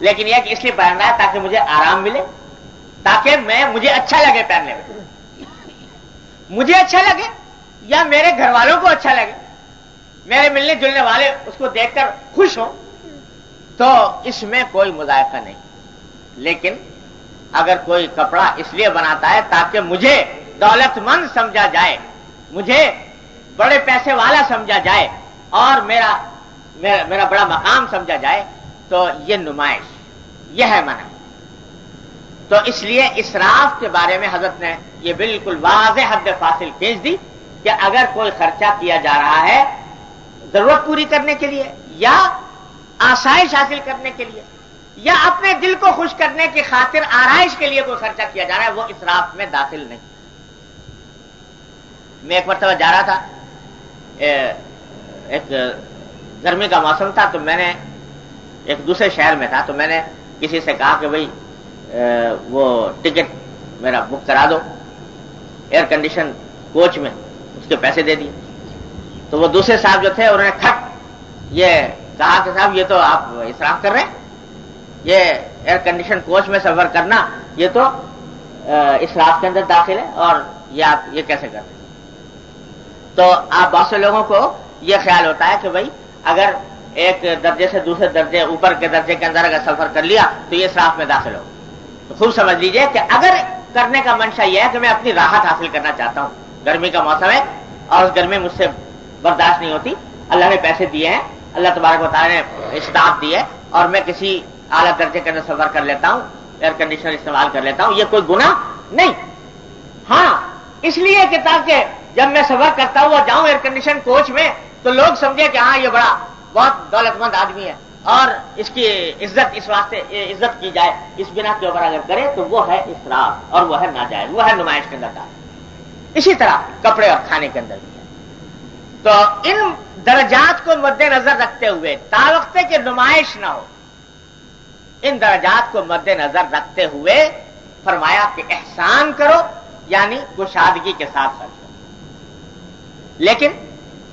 لیکن یہ کہ اس لیے پہن رہا ہے تاکہ مجھے آرام ملے، تاکہ مجھے اچھا لگے پہننے میں، مجھے اچھا لگے یا میرے گھر والوں کو اچھا لگے، میرے ملنے جلنے والے اس کو دیکھ کر خوش ہوں، تو اس میں کوئی مذائقہ نہیں۔ لیکن اگر کوئی کپڑا اس لیے بناتا ہے تاکہ مجھے دولت مند سمجھا جائے، مجھے بڑے پیسے والا سمجھا جائے اور میرا بڑا مقام سمجھا جائے، تو یہ نمائش، یہ ہے منع۔ تو اس لیے اسراف کے بارے میں حضرت نے یہ بالکل واضح حد فاصل کھینچ دی کہ اگر کوئی خرچہ کیا جا رہا ہے ضرورت پوری کرنے کے لیے یا آسائش حاصل کرنے کے لیے یا اپنے دل کو خوش کرنے کی خاطر آرائش کے لیے کوئی خرچہ کیا جا رہا ہے، وہ اسراف میں داخل نہیں۔ میں ایک مرتبہ جا رہا تھا، ایک گرمی کا موسم تھا، تو میں نے ایک دوسرے شہر میں تھا، تو میں نے کسی سے کہا کہ بھئی وہ ٹکٹ میرا بک کرا دو ایئر کنڈیشن کوچ میں، اس کے پیسے دے دیے۔ تو وہ دوسرے صاحب جو تھے انہوں نے کھٹ یہ کہا کہ صاحب یہ تو آپ اسراف کر رہے ہیں، یہ ایئر کنڈیشن کوچ میں سفر کرنا یہ تو اسراف کے اندر داخل ہے، اور یہ آپ یہ کیسے کر رہے ہیں؟ تو آپ بہت سے لوگوں کو یہ خیال ہوتا ہے کہ بھئی اگر ایک درجے سے دوسرے درجے اوپر کے درجے کے اندر اگر سفر کر لیا تو یہ اسراف میں داخل ہو۔ تو خوب سمجھ لیجئے کہ اگر کرنے کا منشا یہ ہے کہ میں اپنی راحت حاصل کرنا چاہتا ہوں، گرمی کا موسم ہے اور اس گرمی مجھ سے برداشت نہیں ہوتی، اللہ نے پیسے دیے ہیں، اللہ تبارک و تعالیٰ نے استطاعت دی ہے، اور میں کسی اعلیٰ درجے کے اندر سفر کر لیتا ہوں، ایئر کنڈیشنر استعمال کر لیتا ہوں، یہ کوئی گناہ نہیں۔ ہاں اس لیے کہ تاکہ جب میں سفر کرتا ہوا جاؤں ایئر کنڈیشن کوچ میں تو لوگ سمجھے کہ ہاں یہ بہت دولت مند آدمی ہے، اور اس کی عزت اس واسطے عزت کی جائے، اس بنا کے اوپر اگر کرے تو وہ ہے اسراف اور وہ ہے ناجائز، وہ ہے نمائش کے اندر داخل۔ اسی طرح کپڑے اور کھانے کے اندر بھی ہے۔ تو ان درجات کو مد نظر رکھتے ہوئے تاوقتے کہ نمائش نہ ہو، ان درجات کو مد نظر رکھتے ہوئے فرمایا کہ احسان کرو، یعنی کشادگی کے ساتھ خرچ کرو۔ لیکن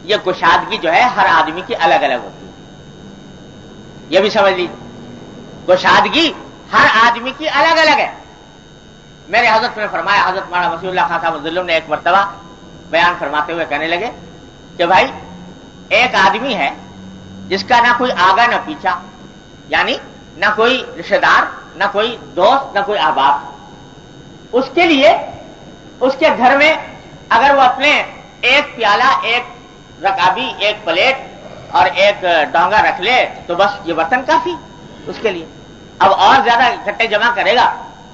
یہ کشادگی جو ہے ہر آدمی کی الگ الگ ہوتی ہے، یہ بھی سمجھ لیجیے، کشادگی ہر آدمی کی الگ الگ ہے۔ میرے حضرت نے فرمایا، حضرت مولانا وسیع اللہ خان صاحب ظلم نے ایک مرتبہ بیان فرماتے ہوئے کہنے لگے کہ بھائی ایک آدمی ہے جس کا نہ کوئی آگا نہ پیچھا، یعنی نہ کوئی رشتہ دار، نہ کوئی دوست، نہ کوئی احباب، اس کے لیے اس کے گھر میں اگر وہ اپنے ایک پیالہ، ایک رکابی، ایک پلیٹ اور ایک ڈونگا رکھ لے تو بس یہ برتن کافی اس کے لیے۔ اب اور زیادہ اکٹھے جمع کرے گا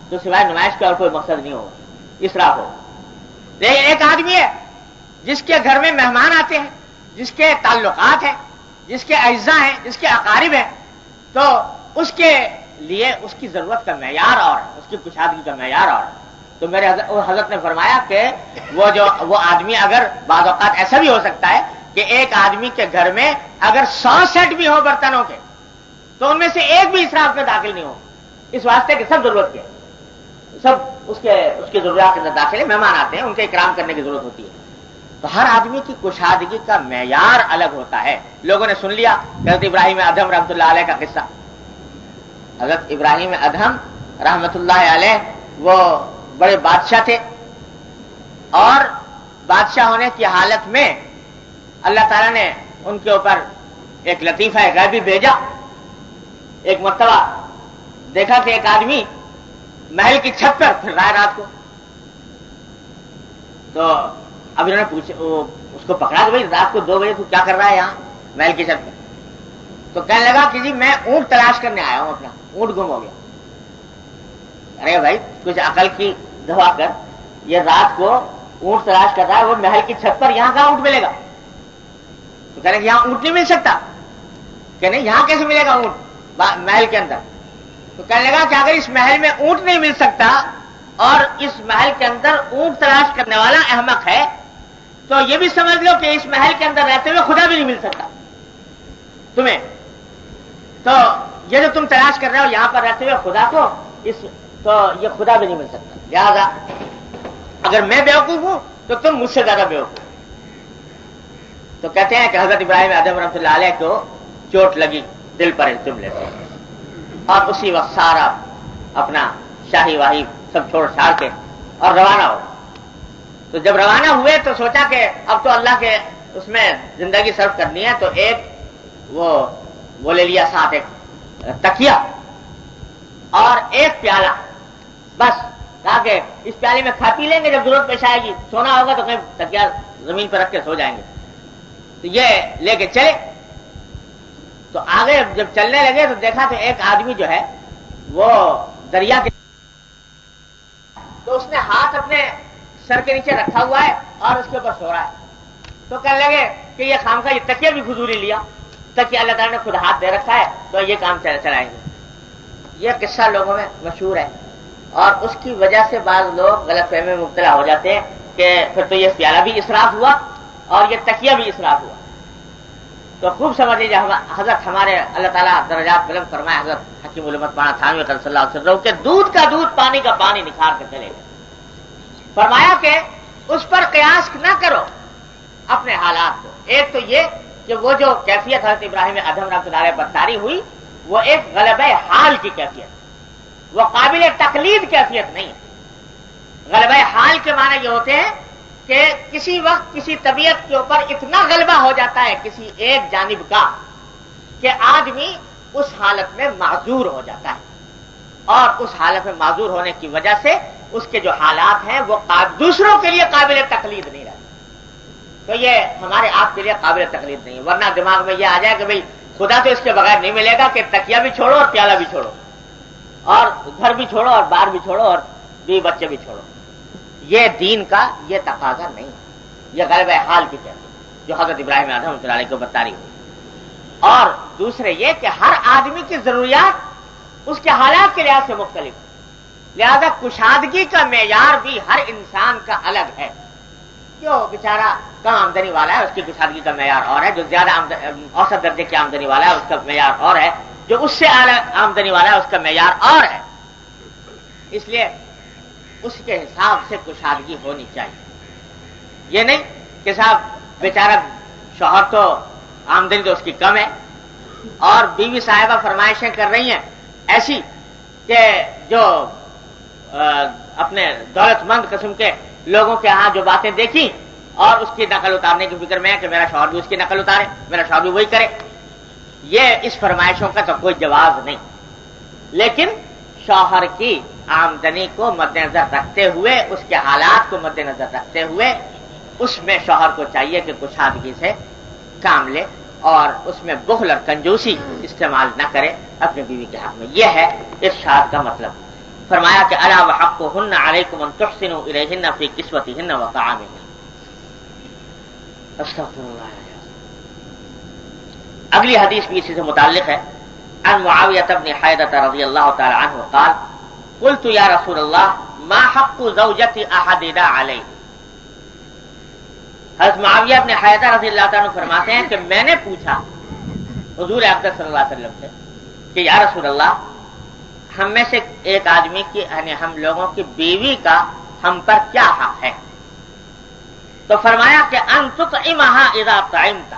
تو سوائے نمائش کا اور کوئی مقصد نہیں ہوگا، اسراف ہوگا۔ لیکن ایک آدمی ہے جس کے گھر میں مہمان آتے ہیں، جس کے تعلقات ہیں، جس کے اعزاء ہیں، جس کے اقارب ہیں، تو اس کے لیے اس کی ضرورت کا معیار اور اس کی کشادگی کا معیار اور۔ تو میرے حضرت نے فرمایا کہ وہ آدمی اگر بعض اوقات ایسا بھی ہو سکتا ہے کہ ایک آدمی کے گھر میں اگر 100 سیٹ بھی ہوں برتنوں کے تو ان میں سے ایک بھی اسراف میں داخل نہیں ہو، اس واسطے کہ سب ضرورت کے، سب اس کی ضروریات کے اندر داخل ہے، مہمان آتے ہیں ان کے اکرام کرنے کی ضرورت ہوتی ہے۔ تو ہر آدمی کی کشادگی کا معیار الگ ہوتا ہے۔ لوگوں نے سن لیا حضرت ابراہیم ادہم رحمۃ اللہ علیہ کا قصہ۔ حضرت ابراہیم ادہم رحمۃ اللہ علیہ وہ بڑے بادشاہ تھے، اور بادشاہ ہونے کی حالت میں اللہ تعالیٰ نے ان کے اوپر ایک لطیفہ غیبی بھیجا۔ ایک مرتبہ دیکھا کہ ایک آدمی محل کی چھت پر پھر رہا ہے رات کو، تو اب انہوں نے پوچھا، اس کو پکڑا کہ بھائی رات کو 2 بجے تو کیا کر رہا ہے یہاں محل کی چھت پر؟ تو کہنے لگا کہ جی میں اونٹ تلاش کرنے آیا ہوں، اپنا اونٹ گم ہو گیا۔ ارے بھائی کچھ عقل کی دعا کر، یہ رات کو اونٹ تلاش کر رہا ہے، وہ محل کی چھت پر، یہاں کہاں اونٹ ملے گا؟ تو کہنے کہ یہاں اونٹ نہیں مل سکتا۔ کہ نہیں یہاں کیسے ملے گا اونٹ محل کے اندر؟ تو کہنے لگا کہ اگر اس محل میں اونٹ نہیں مل سکتا اور اس محل کے اندر اونٹ تلاش کرنے والا احمق ہے تو یہ بھی سمجھ لو کہ اس محل کے اندر رہتے ہوئے خدا بھی نہیں مل سکتا تمہیں۔ تو یہ جو تم تلاش کر رہے ہو یہاں پر رہتے ہوئے خدا کو، تو یہ خدا بھی نہیں مل سکتا، لہذا اگر میں بیوقوف ہوں تو تم مجھ سے زیادہ بیوقوف۔ تو کہتے ہیں کہ حضرت ابراہیم ادہم رحمۃ اللہ علیہ کو چوٹ لگی دل پر اس جملے سے، اور اسی وقت سارا اپنا شاہی واہی سب چھوڑ چھاڑ کے اور روانہ ہو. تو جب روانہ ہوئے تو سوچا کہ اب تو اللہ کے اس میں زندگی صرف کرنی ہے, تو ایک وہ لے لیا ساتھ, ایک تکیہ اور ایک پیالہ. بس کہا کہ اس پیالے میں کھا پی لیں گے, جب ضرورت پیش آئے گی سونا ہوگا تو کہیں تکیہ زمین پہ رکھ کے سو جائیں گے. تو یہ لے کے چلے. تو آگے جب چلنے لگے تو دیکھا کہ ایک آدمی جو ہے وہ دریا کے, تو اس نے ہاتھ اپنے سر کے نیچے رکھا ہوا ہے اور اس کے اوپر سو رہا ہے. تو کہنے لگے کہ یہ خام کا یہ تکیہ بھی فضولی لیا, تکیہ اللہ تعالیٰ نے خود ہاتھ دے رکھا ہے تو یہ کام چلائیں گے. یہ قصہ لوگوں میں مشہور ہے, اور اس کی وجہ سے بعض لوگ غلط فہمی میں مبتلا ہو جاتے ہیں کہ پھر تو یہ پیالہ بھی اسراف ہوا اور یہ تکیہ بھی اسراف ہوا. تو خوب سمجھ لیجیے, حضرت ہمارے اللہ تعالیٰ درجات بلند فرمائے, حضرت حکیم الامت پانا تھانوی صلی اللہ علیہ وسلم کہ دودھ کا دودھ پانی کا پانی نکھار کے چلے گا. فرمایا کہ اس پر قیاس نہ کرو اپنے حالات کو. ایک تو یہ کہ وہ جو کیفیت حضرت ابراہیم ادھم رحمۃ اللہ علیہ پر طاری ہوئی وہ ایک غلبہ حال کی کیفیت, وہ قابل تقلید کیفیت نہیں ہے. غلبہ حال کے معنی یہ ہوتے ہیں کہ کسی وقت کسی طبیعت کے اوپر اتنا غلبہ ہو جاتا ہے کسی ایک جانب کا کہ آدمی اس حالت میں معذور ہو جاتا ہے, اور اس حالت میں معذور ہونے کی وجہ سے اس کے جو حالات ہیں وہ دوسروں کے لیے قابل تقلید نہیں رہتے. تو یہ ہمارے آپ کے لیے قابل تقلید نہیں ہے. ورنہ دماغ میں یہ آ جائے کہ بھئی خدا تو اس کے بغیر نہیں ملے گا, کہ تکیہ بھی چھوڑو اور پیالہ بھی چھوڑو اور گھر بھی چھوڑو اور بار بھی چھوڑو اور بیوی بچے بھی چھوڑو. یہ دین کا یہ تقاضا نہیں ہے, یہ غلبہ حال کی کیفیت جو حضرت ابراہیم اعظم صلی اللہ علیہ کو بتاری ہوئی. اور دوسرے یہ کہ ہر آدمی کی ضروریات اس کے حالات کے لحاظ سے مختلف ہے, لہذا کشادگی کا معیار بھی ہر انسان کا الگ ہے. جو بیچارہ کم آمدنی والا ہے اس کی کشادگی کا معیار اور ہے, جو زیادہ اوسط درجے کی آمدنی والا ہے اس کا معیار اور ہے, جو اس سے اعلی آمدنی والا ہے اس کا معیار اور ہے. اس لیے اس کے حساب سے کشادگی ہونی چاہیے. یہ نہیں کہ صاحب بیچارہ شوہر تو آمدنی تو اس کی کم ہے اور بیوی صاحبہ فرمائشیں کر رہی ہیں ایسی کہ جو اپنے دولت مند قسم کے لوگوں کے ہاں جو باتیں دیکھی اور اس کی نقل اتارنے کی فکر میں ہے کہ میرا شوہر بھی اس کی نقل اتارے, میرا شوہر بھی وہی کرے. یہ اس فرمائشوں کا تو کوئی جواز نہیں. لیکن شوہر کی آمدنی کو مد نظر رکھتے ہوئے, اس کے حالات کو مد نظر رکھتے ہوئے, اس میں شوہر کو چاہیے کہ کشادگی سے کام لے اور اس میں بخل اور کنجوسی استعمال نہ کرے اپنی بیوی کے حق میں. یہ ہے ارشاد کا مطلب. فرمایا کہ الا وحقهن علیکم ان تحسنوا الیہن فی کسوتہن وطعامہن. استغفر اللہ. اگلی حدیث بھی اسی سے متعلق ہے. عن معاویہ بن حیدۃ رضی اللہ تعالی عنہ قال قلت یا رسول اللہ ما حق زوجۃ احدنا علیہ. حضرت معاویہ بن حیدہ رضی اللہ تعالی عنہ فرماتے ہیں کہ میں نے پوچھا حضور اقدس صلی اللہ علیہ وسلم سے کہ یا رسول اللہ ہم میں سے ایک آدمی کی یعنی ہم لوگوں کی بیوی کا ہم پر کیا حق ہے. تو فرمایا کہ ان تطعمها اذا طعمت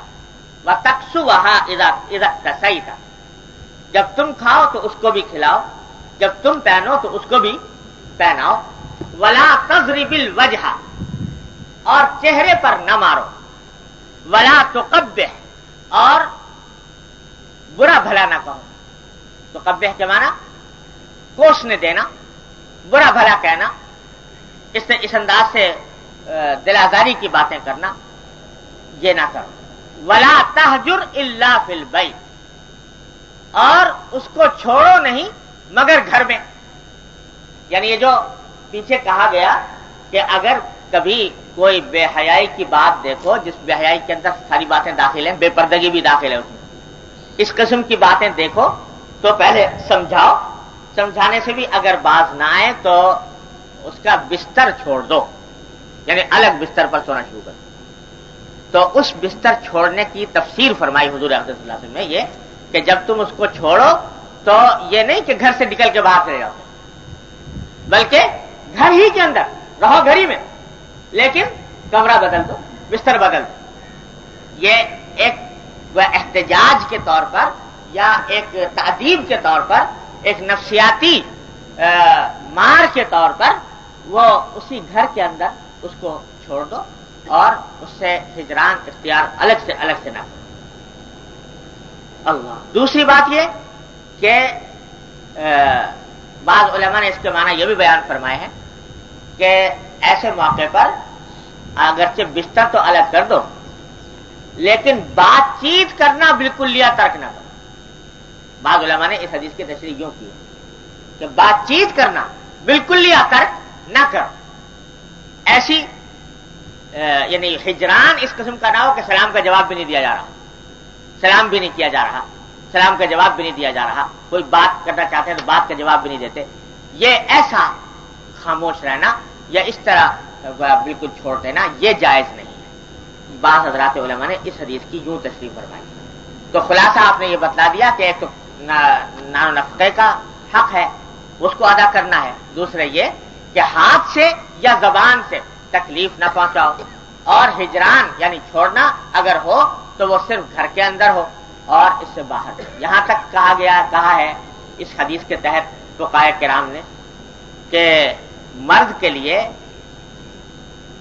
وتكسوها اذا اكتسيت. جب تم کھاؤ تو اس کو بھی کھلاؤ, جب تم پہنو تو اس کو بھی پہناؤ. ولا تضرب الوجه, اور چہرے پر نہ مارو. ولا تقبح, اور برا بھلا نہ کہو. تقبح کے معنی کوسنے دینا, برا بھلا کہنا, اس انداز سے دل آزاری کی باتیں کرنا, یہ نہ کرو. ولا تہجر الا فی البیت, اور اس کو چھوڑو نہیں مگر گھر میں. یعنی یہ جو پیچھے کہا گیا کہ اگر کبھی کوئی بے حیائی کی بات دیکھو, جس بے حیائی کے اندر ساری باتیں داخل ہیں, بے پردگی بھی داخل ہے اس میں, اس قسم کی باتیں دیکھو تو پہلے سمجھاؤ, سمجھانے سے بھی اگر باز نہ آئے تو اس کا بستر چھوڑ دو, یعنی الگ بستر پر سونا شروع کر. تو اس بستر چھوڑنے کی تفسیر فرمائی حضور اقدس صلی اللہ علیہ وسلم نے یہ کہ جب تم اس کو چھوڑو تو یہ نہیں کہ گھر سے نکل کے باہر چلے جاؤ, بلکہ گھر ہی کے اندر رہو, گھر ہی میں, لیکن کمرہ بدل دو, بستر بدل دو. یہ ایک احتجاج کے طور پر یا ایک تعدیب کے طور پر ایک نفسیاتی مار کے طور پر وہ اسی گھر کے اندر اس کو چھوڑ دو اور اس سے ہجران اختیار الگ سے نہ کرو. اللہ. دوسری بات یہ کہ بعض علماء نے اس کے معنی یہ بھی بیان فرمائے ہیں کہ ایسے موقع پر اگرچہ بستر تو الگ کر دو لیکن بات چیت کرنا بالکل لیا ترک نہ کرو. بعض علماء نے اس حدیث کی تشریح یوں کی کہ بات چیت کرنا بالکل لیا ترک نہ کرو. ایسی یعنی ہجران اس قسم کا نہ ہو کہ سلام کا جواب بھی نہیں دیا جا رہا, سلام بھی نہیں کیا جا رہا, سلام کا جواب بھی نہیں دیا جا رہا, کوئی بات کرنا چاہتے ہیں تو بات کا جواب بھی نہیں دیتے. یہ ایسا خاموش رہنا یا اس طرح بالکل چھوڑ دینا یہ جائز نہیں ہے. بعض حضرات علماء نے اس حدیث کی یوں تشریح فرمائی. تو خلاصہ آپ نے یہ بتلا دیا کہ ایک تو نان و نفقے کا حق ہے اس کو ادا کرنا ہے, دوسرے یہ کہ ہاتھ سے یا زبان سے تکلیف نہ پہنچاؤ, اور ہجران یعنی چھوڑنا اگر ہو تو وہ صرف گھر کے اندر ہو اور اس سے باہر. یہاں تک کہا ہے اس حدیث کے تحت فقہاء کرام نے کہ مرد کے لیے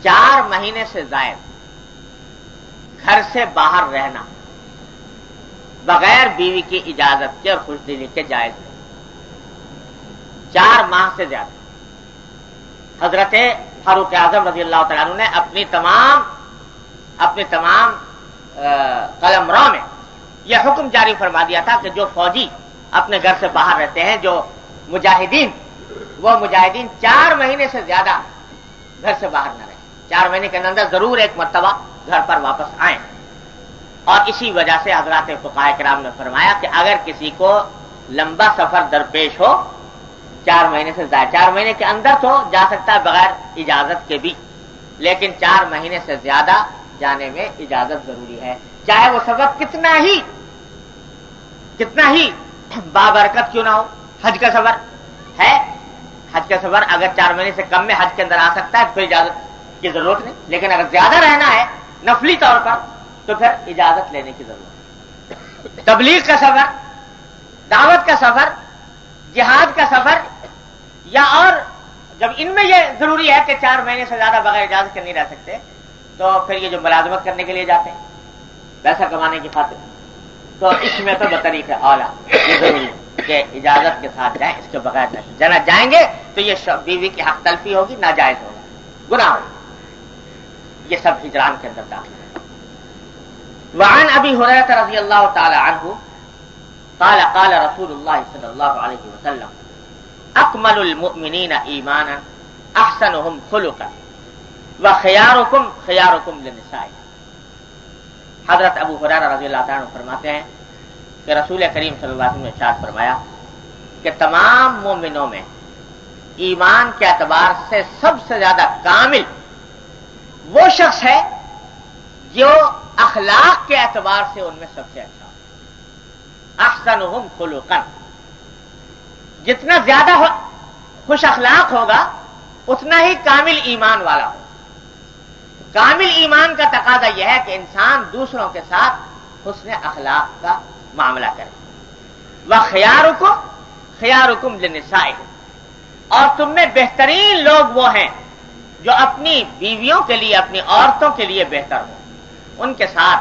4 مہینے سے زائد گھر سے باہر رہنا بغیر بیوی کی اجازت کے اور خوش دلی کے جائز نہیں. 4 ماہ سے زیادہ. حضرت فاروق اعظم رضی اللہ تعالیٰ عنہ نے اپنی تمام قلمرو میں یہ حکم جاری فرما دیا تھا کہ جو فوجی اپنے گھر سے باہر رہتے ہیں, جو مجاہدین, وہ مجاہدین 4 مہینے سے زیادہ گھر سے باہر نہ رہیں. 4 مہینے کے اندر ضرور ایک مرتبہ گھر پر واپس آئیں. اور اسی وجہ سے حضرات فقہاء کرام نے فرمایا کہ اگر کسی کو لمبا سفر درپیش ہو 4 مہینے سے زیادہ, 4 مہینے کے اندر تو جا سکتا ہے بغیر اجازت کے بھی, لیکن 4 مہینے سے زیادہ جانے میں اجازت ضروری ہے, چاہے وہ سفر کتنا ہی بابرکت کیوں نہ ہو. حج کا سفر ہے, حج کا سفر اگر 4 مہینے سے کم میں حج کے اندر آ سکتا ہے تو پھر اجازت کی ضرورت نہیں, لیکن اگر زیادہ رہنا ہے نفلی طور پر تو پھر اجازت لینے کی ضرورت ہے. تبلیغ کا سفر, دعوت کا سفر, جہاد کا سفر, یا اور جب ان میں یہ ضروری ہے کہ 4 مہینے سے زیادہ بغیر اجازت کے نہیں رہ سکتے, تو پھر یہ جو ملازمت کرنے کے لیے جاتے ہیں پیسہ کمانے کی خاطر, تو اس میں تو بطریق اولا یہ ضروری ہے کہ اجازت کے ساتھ جائیں, اس کے بغیر نہیں. جنا جائیں گے تو یہ بیوی کی حق تلفی ہوگی, ناجائز ہوگا, گناہ ہوگا. یہ سب ہجران کے اندر داخل ہے. وعن ابی ہریرہ رضی اللہ تعالی عنہ قال قال رسول اللہ صلی اللہ علیہ وسلم اکمل المؤمنین ایمانا احسنهم خلقا وخیارکم خیارکم للنساء. حضرت ابو ہریرہ رضی اللہ تعالی عنہ فرماتے ہیں کہ رسول کریم صلی اللہ علیہ وسلم نے ارشاد فرمایا کہ تمام مومنوں میں ایمان کے اعتبار سے سب سے زیادہ کامل وہ شخص ہے جو اخلاق کے اعتبار سے ان میں سب سے اچھا ہو. احسنهم خلقا, جتنا زیادہ خوش اخلاق ہوگا اتنا ہی کامل ایمان والا ہوگا. کامل ایمان کا تقاضا یہ ہے کہ انسان دوسروں کے ساتھ حسن اخلاق کا معاملہ کرے. وخیارکم خیارکم للنساء, اور تم میں بہترین لوگ وہ ہیں جو اپنی بیویوں کے لیے, اپنی عورتوں کے لیے بہتر ہوں, ان کے ساتھ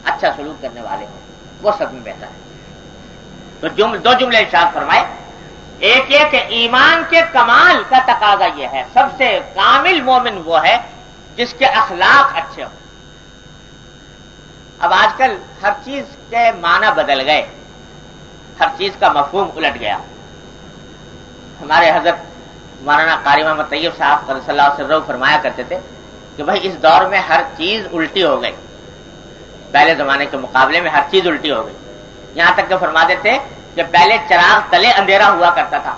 اچھا سلوک کرنے والے ہوں, وہ سب میں بہتر ہے. تو 2 جملے ارشاد فرمائے. ایک یہ کہ ایمان کے کمال کا تقاضا یہ ہے, سب سے کامل مومن وہ ہے جس کے اخلاق اچھے ہوں. اب آج کل ہر چیز کے معنی بدل گئے, ہر چیز کا مفہوم الٹ گیا. ہمارے حضرت مولانا قاری محمد طیب صاحب قدس اللہ سرہ فرمایا کرتے تھے کہ بھائی اس دور میں ہر چیز الٹی ہو گئی, پہلے زمانے کے مقابلے میں ہر چیز الٹی ہو گئی. یہاں تک کہ فرماتے تھے کہ پہلے چراغ تلے اندھیرا ہوا کرتا تھا,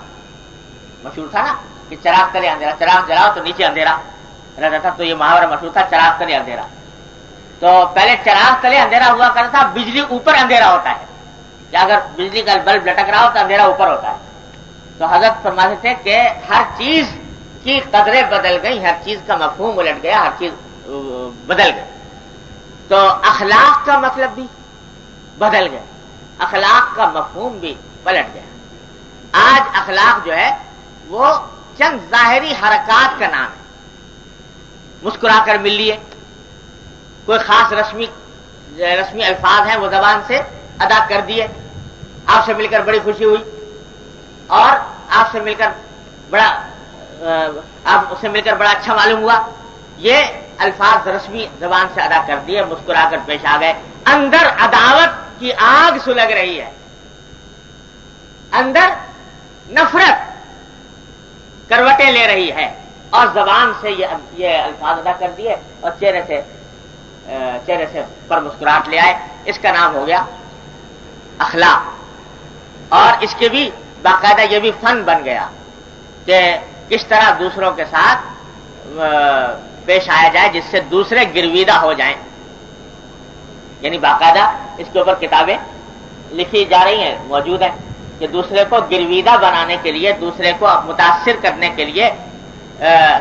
مشہور تھا نا کہ چراغ تلے اندھیرا, چراغ جلاؤ تو نیچے اندھیرا رہتا تھا, تو یہ محاورہ مشہور تھا چراغ تلے اندھیرا. تو پہلے چراغ تلے اندھیرا ہوا کرتا تھا, بجلی اوپر اندھیرا ہوتا ہے, یا اگر بجلی کا بلب لٹک رہا ہو تو اندھیرا اوپر ہوتا ہے. تو حضرت فرماتے تھے کہ ہر چیز کی قدریں بدل گئی, ہر چیز کا مفہوم الٹ گیا, ہر چیز بدل گئی. تو اخلاق کا مطلب بھی بدل گیا, اخلاق کا مفہوم بھی پلٹ گیا. آج اخلاق جو ہے وہ چند ظاہری حرکات کا نام ہے. مسکرا کر مل لیے، کوئی خاص رسمی الفاظ ہیں وہ زبان سے ادا کر دیے، آپ سے مل کر بڑی خوشی ہوئی اور آپ سے مل کر بڑا اچھا معلوم ہوا، یہ الفاظ رسمی زبان سے ادا کر دیے، مسکرا کر پیش آ گئے. اندر عداوت کی آگ سلگ رہی ہے، اندر نفرت کروٹیں لے رہی ہے، اور زبان سے یہ الفاظ ادا کر دیے اور چہرے سے پر مسکراہٹ لے آئے. اس کا نام ہو گیا اخلاق. اور اس کے بھی باقاعدہ یہ بھی فن بن گیا کہ کس طرح دوسروں کے ساتھ پیش آیا جائے جس سے دوسرے گرویدہ ہو جائیں. یعنی باقاعدہ اس کے اوپر کتابیں لکھی جا رہی ہیں، موجود ہیں کہ دوسرے کو گرویدہ بنانے کے لیے، دوسرے کو متاثر کرنے کے لیے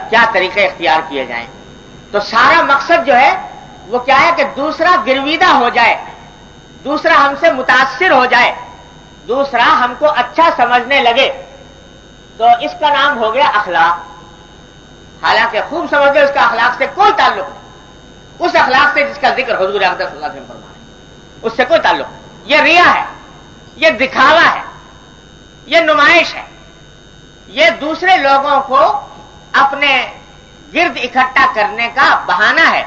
کیا طریقے اختیار کیے جائیں. تو سارا مقصد جو ہے وہ کیا ہے کہ دوسرا گرویدہ ہو جائے، دوسرا ہم سے متاثر ہو جائے، دوسرا ہم کو اچھا سمجھنے لگے. تو اس کا نام ہو گیا اخلاق. حالانکہ خوب سمجھ لو اس کا اخلاق سے کوئی تعلق نہیں، اس اخلاق سے جس کا ذکر حضور اقدس صلی اللہ علیہ وسلم فرمائے اس سے کوئی تعلق نہیں. یہ ریا ہے، یہ دکھاوا ہے، یہ نمائش ہے، یہ دوسرے لوگوں کو اپنے گرد اکٹھا کرنے کا بہانہ ہے.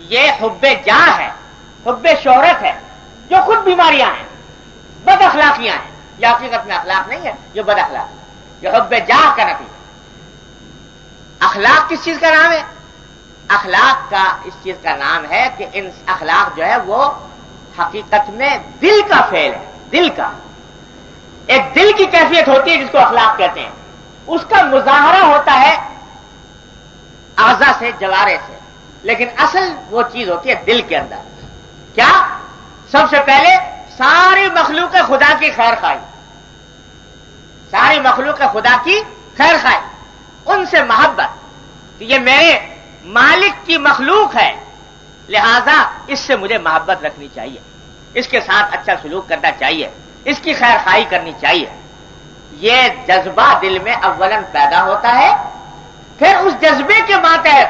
یہ حب جاہ ہے، حب شہرت ہے، جو خود بیماریاں ہیں، بد اخلاقیاں ہیں. یہ حقیقت میں اخلاق نہیں ہے، یہ بد اخلاق، یہ حب جاہ کا نتیجہ. اخلاق کس چیز کا نام ہے؟ اخلاق کا اس چیز کا نام ہے کہ ان اخلاق جو ہے وہ حقیقت میں دل کا فعل ہے. دل کا ایک دل کی کیفیت ہوتی ہے جس کو اخلاق کہتے ہیں. اس کا مظاہرہ ہوتا ہے اعضاء سے، جوارے سے، لیکن اصل وہ چیز ہوتی ہے دل کے اندر. کیا؟ سب سے پہلے ساری مخلوق خدا کی خیر خواہی، ساری مخلوق خدا کی خیر خواہی، ان سے محبت کہ یہ میرے مالک کی مخلوق ہے، لہذا اس سے مجھے محبت رکھنی چاہیے، اس کے ساتھ اچھا سلوک کرنا چاہیے، اس کی خیر خواہی کرنی چاہیے. یہ جذبہ دل میں اولاً پیدا ہوتا ہے، پھر اس جذبے کے ماتحت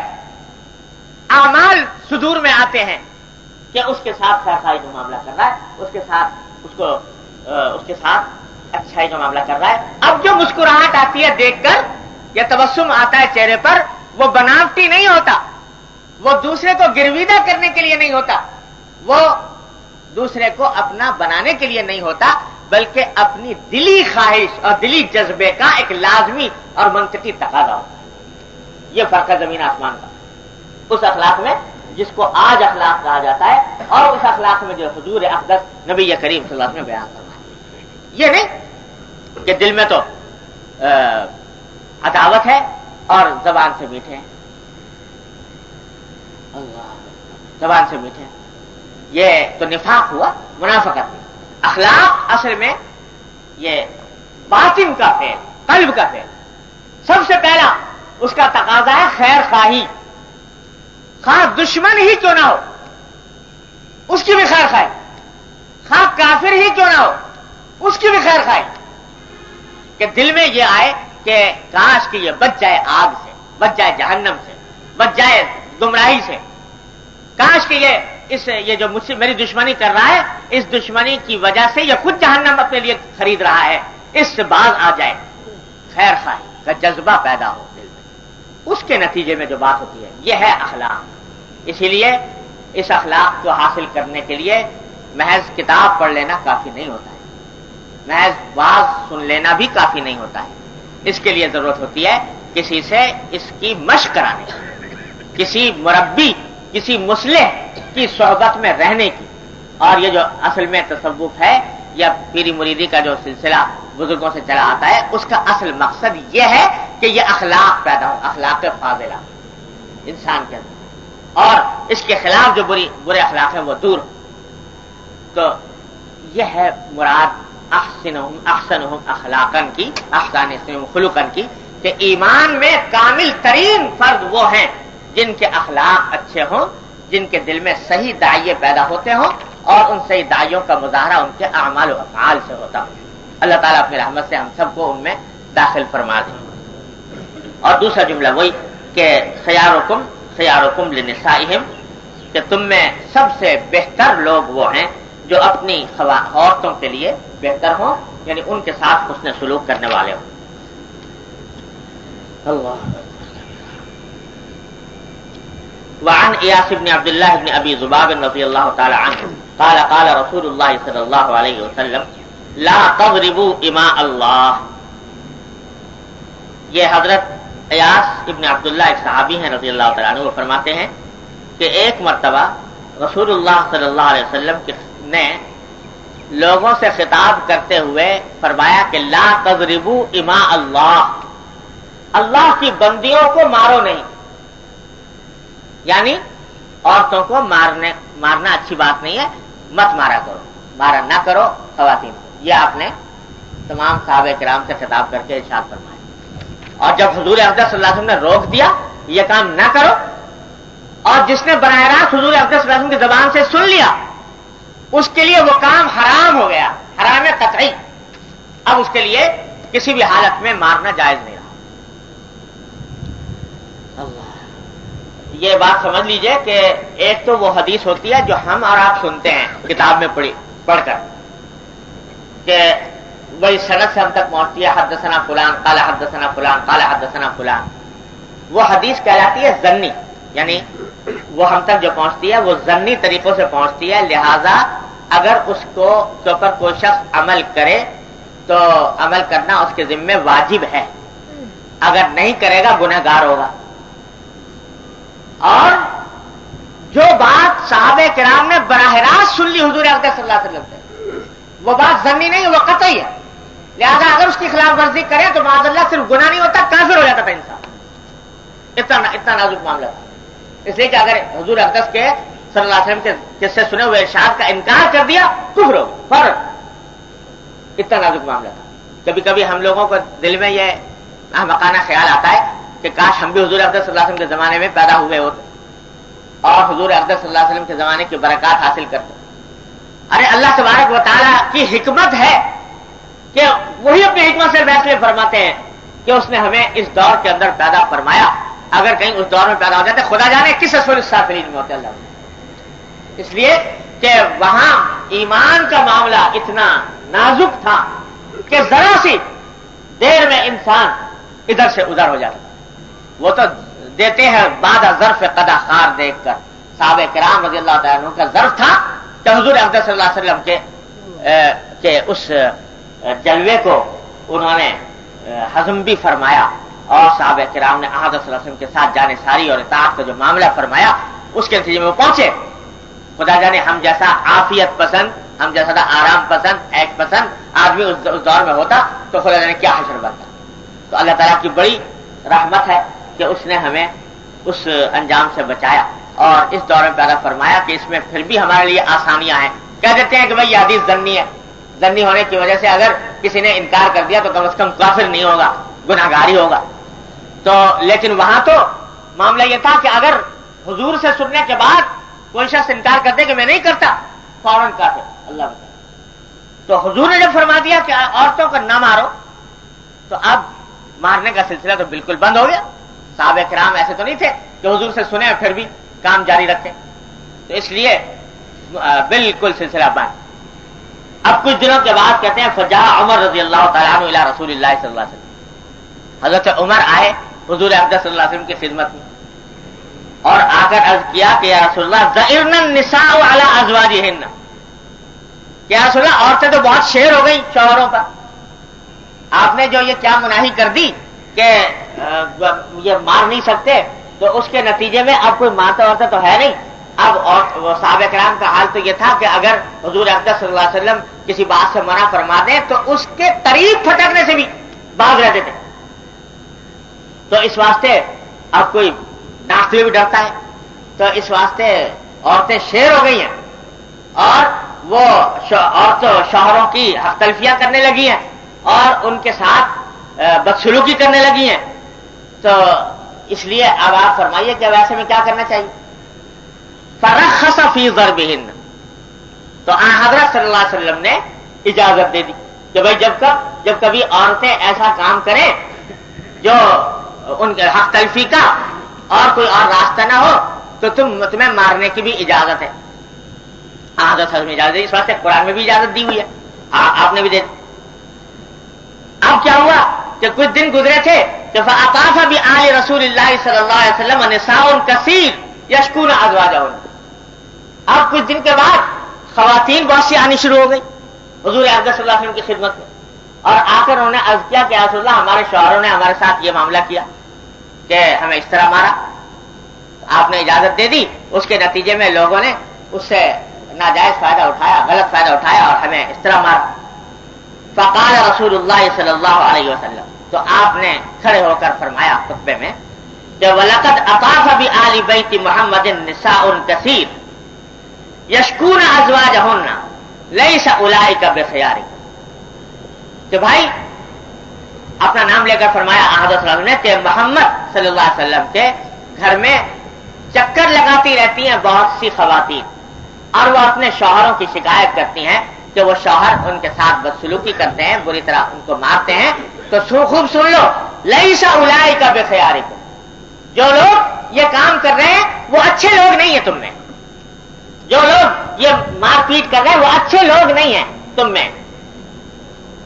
اعمال صدور میں آتے ہیں کہ اس کے ساتھ خیر خواہی کا معاملہ کر رہا ہے، اس کے ساتھ اچھائی کا معاملہ کر رہا ہے. اب جو مسکراہٹ آتی ہے دیکھ کر، یا تبسم آتا ہے چہرے پر، وہ بناوٹی نہیں ہوتا، وہ دوسرے کو گرویدہ کرنے کے لیے نہیں ہوتا، وہ دوسرے کو اپنا بنانے کے لیے نہیں ہوتا، بلکہ اپنی دلی خواہش اور دلی جذبے کا ایک لازمی اور منطقی تقاضا ہوتا ہے. یہ فرق ہے زمین آسمان کا اس اخلاق میں جس کو آج اخلاق کہا جاتا ہے، اور اس اخلاق میں جو حضور اقدس نبی کریم صلی اللہ علیہ وسلم نے بیان کرنا ہے. یہ نہیں کہ دل میں تو عداوت ہے اور زبان سے میٹھے ہیں، اللہ زبان سے میٹھے ہیں، یہ تو نفاق ہوا، منافقت میں. اخلاق اصل میں یہ باطن کا فعل، قلب کا فعل. سب سے پہلا اس کا تقاضا ہے خیر خواہی، خواہ دشمن ہی کیوں نہ ہو اس کی بھی خیر خواہی، خواہ کافر ہی کیوں نہ ہو اس کی بھی خیر خواہی. کہ دل میں یہ آئے کہ کاش کہ یہ بچ جائے آگ سے، بچ جائے جہنم سے، بچ جائے گمراہی سے، کاش کہ یہ جو مجھ سے میری دشمنی کر رہا ہے، اس دشمنی کی وجہ سے یہ خود جہنم اپنے لیے خرید رہا ہے، اس سے باز آ جائے، خیر خواہی کا جذبہ پیدا ہو دل میں. اس کے نتیجے میں جو بات ہوتی ہے یہ ہے اخلاق. اسی لیے اس اخلاق کو حاصل کرنے کے لیے محض کتاب پڑھ لینا کافی نہیں ہوتا ہے، محض واز سن لینا بھی کافی نہیں ہوتا ہے. اس کے لیے ضرورت ہوتی ہے کسی سے اس کی مشق کرانے کی، کسی مربی، کسی مصلح کی صحبت میں رہنے کی. اور یہ جو اصل میں تصوف ہے یا پیری مریدی کا جو سلسلہ بزرگوں سے چلا آتا ہے، اس کا اصل مقصد یہ ہے کہ یہ اخلاق پیدا ہو، اخلاق فاضلہ انسان کے اندر، اور اس کے خلاف جو برے اخلاق ہیں وہ دور. تو یہ ہے مراد احسنہم اخلاقاً کی، احسانہم خلقاً کی، کہ ایمان میں کامل ترین فرد وہ ہیں جن کے اخلاق اچھے ہوں، جن کے دل میں صحیح داعیے پیدا ہوتے ہوں، اور ان صحیح داعیوں کا مظاہرہ ان کے اعمال و افعال سے ہوتا ہو. اللہ تعالیٰ اپنی رحمت سے ہم سب کو ان میں داخل فرما دے. اور دوسرا جملہ وہی کہ خیارکم لنسائہم، کہ تم میں سب سے بہتر لوگ وہ ہیں جو اپنی عورتوں کے لیے بہتر ہوں، یعنی ان کے ساتھ حسن سلوک کرنے والے ہوں. اللہ. وعن ایاس بن عبد اللہ بن ابی ذباب رضی اللہ تعالی عنہ قال قال رسول اللہ صلی اللہ علیہ وسلم لا تضربوا اماء اللہ. یہ حضرت ایاس ابن عبداللہ ایک صحابی ہیں رضی اللہ تعالیٰ عنہ، وہ فرماتے ہیں کہ ایک مرتبہ رسول اللہ صلی اللہ علیہ وسلم نے لوگوں سے خطاب کرتے ہوئے فرمایا کہ لا تضربوا اماء اللہ، اللہ کی بندیوں کو مارو نہیں، یعنی عورتوں کو مارنا اچھی بات نہیں ہے، مت مارا کرو، مارا نہ کرو خواتین کو. یہ آپ نے تمام صحابہ کرام سے خطاب کر کے ارشاد فرمایا. اور جب حضور اقدس صلی اللہ علیہ وسلم نے روک دیا یہ کام نہ کرو، اور جس نے براہ راست حضور اقدس صلی اللہ علیہ وسلم کی زبان سے سن لیا اس کے لیے وہ کام حرام ہو گیا، حرام قطعی. اب اس کے لیے کسی بھی حالت میں مارنا جائز نہیں رہا. یہ بات سمجھ لیجئے کہ ایک تو وہ حدیث ہوتی ہے جو ہم اور آپ سنتے ہیں کتاب میں پڑھ کر، کہ وہی سند سے ہم تک پہنچتی ہے حدثنا فلان قال حدثنا فلان قال حدثنا فلان. وہ حدیث کہلاتی ہے ظنی، یعنی وہ ہم تک جو پہنچتی ہے وہ ظنی طریقوں سے پہنچتی ہے. لہذا اگر اس کے اوپر کوئی شخص عمل کرے تو عمل کرنا اس کے ذمے واجب ہے، اگر نہیں کرے گا گنہگار ہوگا. اور جو بات صحابہ کرام نے براہ راست سن لی حضور اقدس صلی اللہ علیہ وسلم سے، وہ بات ظنی نہیں، وہ قطعی ہے. لہذا اگر اس کی خلاف ورزی کرے تو معاذ اللہ صرف گناہ نہیں ہوتا، کافر ہو جاتا تھا انسان. اتنا نازک معاملہ تھا. اس لیے کہ اگر حضور اقدس کے صلی اللہ علیہ وسلم کے جس سے سنے ہوئے ارشاد کا انکار کر دیا کفر ہو فوراً. اتنا نازک معاملہ تھا. کبھی کبھی ہم لوگوں کو دل میں یہ احمقانہ خیال آتا ہے کہ کاش ہم بھی حضور اقدس صلی اللہ علیہ وسلم کے زمانے میں پیدا ہوئے ہوتے اور حضور اقدس صلی اللہ علیہ وسلم کے زمانے کی برکات حاصل کرتے. ارے اللہ تبارک و تعالیٰ کی حکمت ہے کہ وہی اپنی حکمت سے فیصلے فرماتے ہیں کہ اس نے ہمیں اس دور کے اندر پیدا فرمایا. اگر کہیں اس دور میں پیدا ہو جاتے خدا جانے کس اسفل السافلین میں ہوتے اللہ. اس لیے کہ وہاں ایمان کا معاملہ اتنا نازک تھا کہ ذرا سی دیر میں انسان ادھر سے ادھر ہو جاتا. وہ تو دیتے ہیں بعد ظرف قدا خار دیکھ کر. صحابہ کرام رضی اللہ تعالیٰ عنہ کا ظرف تھا کہ حضور اقدس صلی اللہ علیہ وسلم کے اس جلوے کو انہوں نے ہضم بھی فرمایا، اور صحابہ کرام نے احمد صلی اللہ علیہ وسلم کے ساتھ جانے ساری اور اطاعت کا جو معاملہ فرمایا اس کے نتیجے میں وہ پہنچے. خدا جانے ہم جیسا عافیت پسند، ہم جیسا آرام پسند، عیش پسند آدمی اس دور میں ہوتا تو خدا جانے کیا حشر بنتا. تو اللہ تعالیٰ کی بڑی رحمت ہے کہ اس نے ہمیں اس انجام سے بچایا اور اس دور میں پیدا فرمایا کہ اس میں پھر بھی ہمارے لیے آسانیاں ہیں. کہہ دیتے ہیں کہ بھائی یہ حدیث ظنی ہے، ظنی ہونے کی وجہ سے اگر کسی نے انکار کر دیا تو کم از کم کافر نہیں ہوگا، گناہگار ہی ہوگا. تو لیکن وہاں تو معاملہ یہ تھا کہ اگر حضور سے سننے کے بعد کوئی شخص انکار کر دے کہ میں نہیں کرتا فوراً کافر. اللہ بتا. تو حضور نے جب فرما دیا کہ عورتوں کو نہ مارو تو اب مارنے کا سلسلہ تو بالکل بند ہو گیا. صحابہ کرام ایسے تو نہیں تھے کہ حضور سے سنے پھر بھی کام جاری رکھے. تو اس لیے بالکل سلسلہ بند. اب کچھ دنوں کے بعد کہتے ہیں فجاء عمر رضی اللہ تعالیٰ عنہ الی رسول اللہ صلی اللہ علیہ وسلم. حضرت عمر آئے حضور اقدس صلی اللہ علیہ وسلم کی خدمت میں اور آ کر عرض کیا کہ یا رسول اللہ ذعرن النساء علی ازواجہن، کہ یا رسول اللہ عورتیں تو بہت شیر ہو گئی شوہروں پر. آپ نے جو یہ کیا مناہی کر دی کہ یہ مار نہیں سکتے تو اس کے نتیجے میں اب کوئی مارتا ورتا تو ہے نہیں. اب صحابہ کرام کا حال تو یہ تھا کہ اگر حضور اقدس صلی اللہ علیہ وسلم کسی بات سے منع فرما دیں تو اس کے قریب پھٹکنے سے بھی باز رہتے تھے. تو اس واسطے اب کوئی ڈانٹتے بھی ڈرتا ہے. تو اس واسطے عورتیں شیر ہو گئی ہیں اور وہ عورتوں شوہروں کی حق تلفیاں کرنے لگی ہیں اور ان کے ساتھ بدسلوکی کرنے لگی ہیں. تو اس لیے اب آپ فرمائیے کہ ویسے میں کیا کرنا چاہیے. فرخص فی ضربہن، تو حضرت صلی اللہ علیہ وسلم نے اجازت دے دی کہ کہ بھائی جب کبھی عورتیں ایسا کام کریں جو ان کے حق تلفی کا اور کوئی اور راستہ نہ ہو تو تمہیں مارنے کی بھی اجازت ہے. حضرت میں اجازت دی, اس واسطے قرآن میں بھی اجازت دی ہوئی ہے, آپ نے بھی دے دی. اب کیا ہوا کہ کچھ دن گزرے تھے کہ فاطاف بآل رسول اللہ صلی اللہ علیہ وسلم نساء کثیر یشکون ازواجہن. اب کچھ دن کے بعد خواتین بہت سی آنی شروع ہو گئی حضور اقدس صلی اللہ علیہ وسلم کی خدمت میں, اور آ کر انہوں نے عرض کیا کہ یا رسول اللہ ہمارے شوہروں نے ہمارے ساتھ یہ معاملہ کیا کہ ہمیں اس طرح مارا, آپ نے اجازت دے دی, اس کے نتیجے میں لوگوں نے اس سے ناجائز فائدہ اٹھایا, غلط فائدہ اٹھایا اور ہمیں اس طرح مارا. فقال رسول اللہ صلی اللہ علیہ وسلم, تو آپ نے کھڑے ہو کر فرمایا خطبے میں کہ وَلَقَدْ أَطَافَ بِآلِ بَيْتِ مُحَمَّدٍ نِسَاءٌ كَثِيرٌ يَشْكُونَ أَزْوَاجَهُنَّ لَيْسَ أُولَٰئِكَ بِخِيَارِكُمْ. کہ بھائی اپنا نام لے کر فرمایا حضرت صلی اللہ علیہ وسلم نے کہ محمد صلی اللہ علیہ وسلم کے گھر میں چکر لگاتی رہتی ہیں بہت سی خواتین, اور وہ اپنے شوہروں کی شکایت کرتی ہیں کہ وہ شوہر ان کے ساتھ بدسلوکی کرتے ہیں, بری طرح ان کو مارتے ہیں. تو خوب سن لو, لیس اولئک بخیارکم, جو لوگ یہ کام کر رہے ہیں وہ اچھے لوگ نہیں ہیں تم میں, جو لوگ یہ مار پیٹ کر رہے ہیں وہ اچھے لوگ نہیں ہیں تم میں.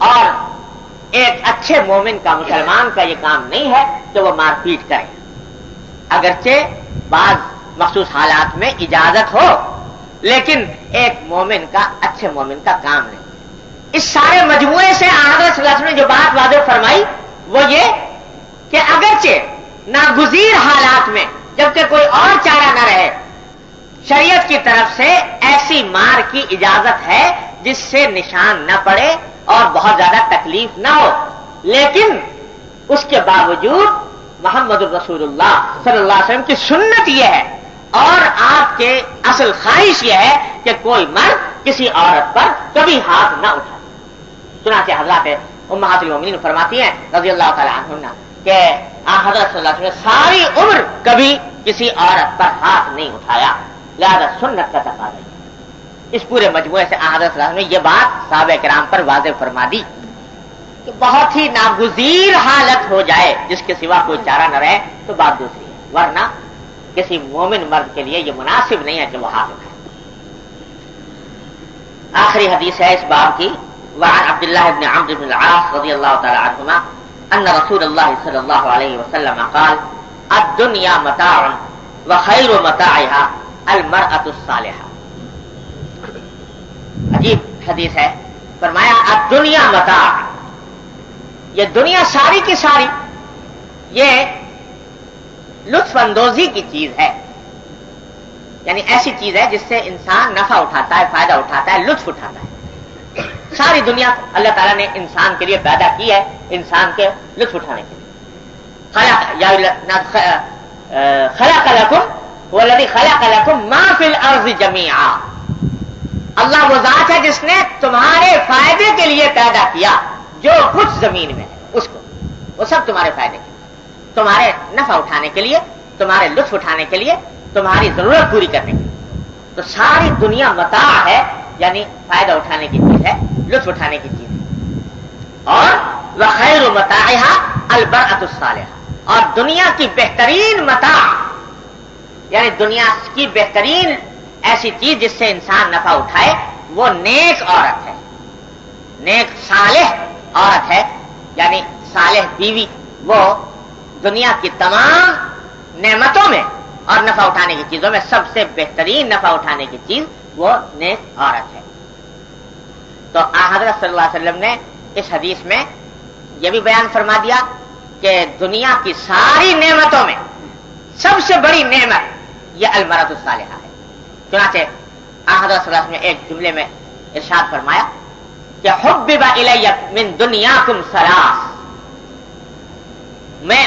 اور ایک اچھے مومن کا, مسلمان کا یہ کام نہیں ہے کہ وہ مار پیٹ کرے, اگرچہ بعض مخصوص حالات میں اجازت ہو, لیکن ایک مومن کا, اچھے مومن کا کام نہیں. اس سارے مجموعے سے حضرت صلی اللہ علیہ وسلم نے جو بات واضح فرمائی وہ یہ کہ اگرچہ ناگزیر حالات میں جبکہ کوئی اور چارہ نہ رہے, شریعت کی طرف سے ایسی مار کی اجازت ہے جس سے نشان نہ پڑے اور بہت زیادہ تکلیف نہ ہو, لیکن اس کے باوجود محمد الرسول اللہ صلی اللہ علیہ وسلم کی سنت یہ ہے اور آپ کے اصل خواہش یہ ہے کہ کوئی مرد کسی عورت پر کبھی ہاتھ نہ اٹھائے. چنانچہ حضرات امہات المومنین فرماتی ہیں رضی اللہ تعالی عنہن کہ حضرت صلی اللہ علیہ وسلم ساری عمر کبھی کسی عورت پر ہاتھ نہیں اٹھایا, لہذا سنت کا تقاضا ہے. اس پورے مجموعے سے حضرت صلی اللہ علیہ وسلم نے یہ بات صحابہ کرام پر واضح فرما دی کہ بہت ہی ناگزیر حالت ہو جائے جس کے سوا کوئی چارہ نہ رہے تو بات دوسری ہے, ورنہ کسی مومن مرد کے لیے یہ مناسب نہیں ہے کہ وہ ہاتھ اٹھائے. آخری حدیث ہے اس باب کی, وعن عبداللہ بن عمرو بن العاص رضی اللہ تعالی عنہما ان رسول اللہ صلی اللہ علیہ وسلم قال الدنیا متاع وخیر متاعها المرأة الصالحة. عجیب حدیث ہے, فرمایا الدنیا متاع, یہ دنیا ساری کی ساری یہ لطف اندوزی کی چیز ہے, یعنی ایسی چیز ہے جس سے انسان نفع اٹھاتا ہے, فائدہ اٹھاتا ہے, لطف اٹھاتا ہے. ساری دنیا اللہ تعالیٰ نے انسان کے لیے پیدا کی ہے, انسان کے لطف اٹھانے کے لیے. خلق لکم والذی خلق لکم ما فی الارض جمیعا, اللہ وہ ذات ہے جس نے تمہارے فائدے کے لیے پیدا کیا جو کچھ زمین میں ہے, اس کو وہ سب تمہارے فائدے کے لیے, تمہارے نفع اٹھانے کے لیے, تمہارے لطف اٹھانے کے لیے, تمہاری ضرورت پوری کرنے کے لیے. تو ساری دنیا متاع ہے, یعنی فائدہ اٹھانے کی چیز ہے, لطف اٹھانے کی چیز ہے. اور وخیر متاعها البرأة الصالحة, اور دنیا کی بہترین متاع یعنی دنیا کی بہترین ایسی چیز جس سے انسان نفع اٹھائے وہ نیک عورت ہے, نیک صالح عورت ہے, یعنی صالح بیوی. وہ دنیا کی تمام نعمتوں میں اور نفع اٹھانے کی چیزوں میں سب سے بہترین نفع اٹھانے کی چیز وہ نیک عورت ہے. تو حضرت صلی اللہ علیہ وسلم نے اس حدیث میں یہ بھی بیان فرما دیا کہ دنیا کی ساری نعمتوں میں سب سے بڑی نعمت یہ المرأۃ الصالحہ ہے. چنانچہ حضرت صلی اللہ علیہ وسلم نے ایک جملے میں ارشاد فرمایا کہ حبب الی من دنیاکم ثلاث,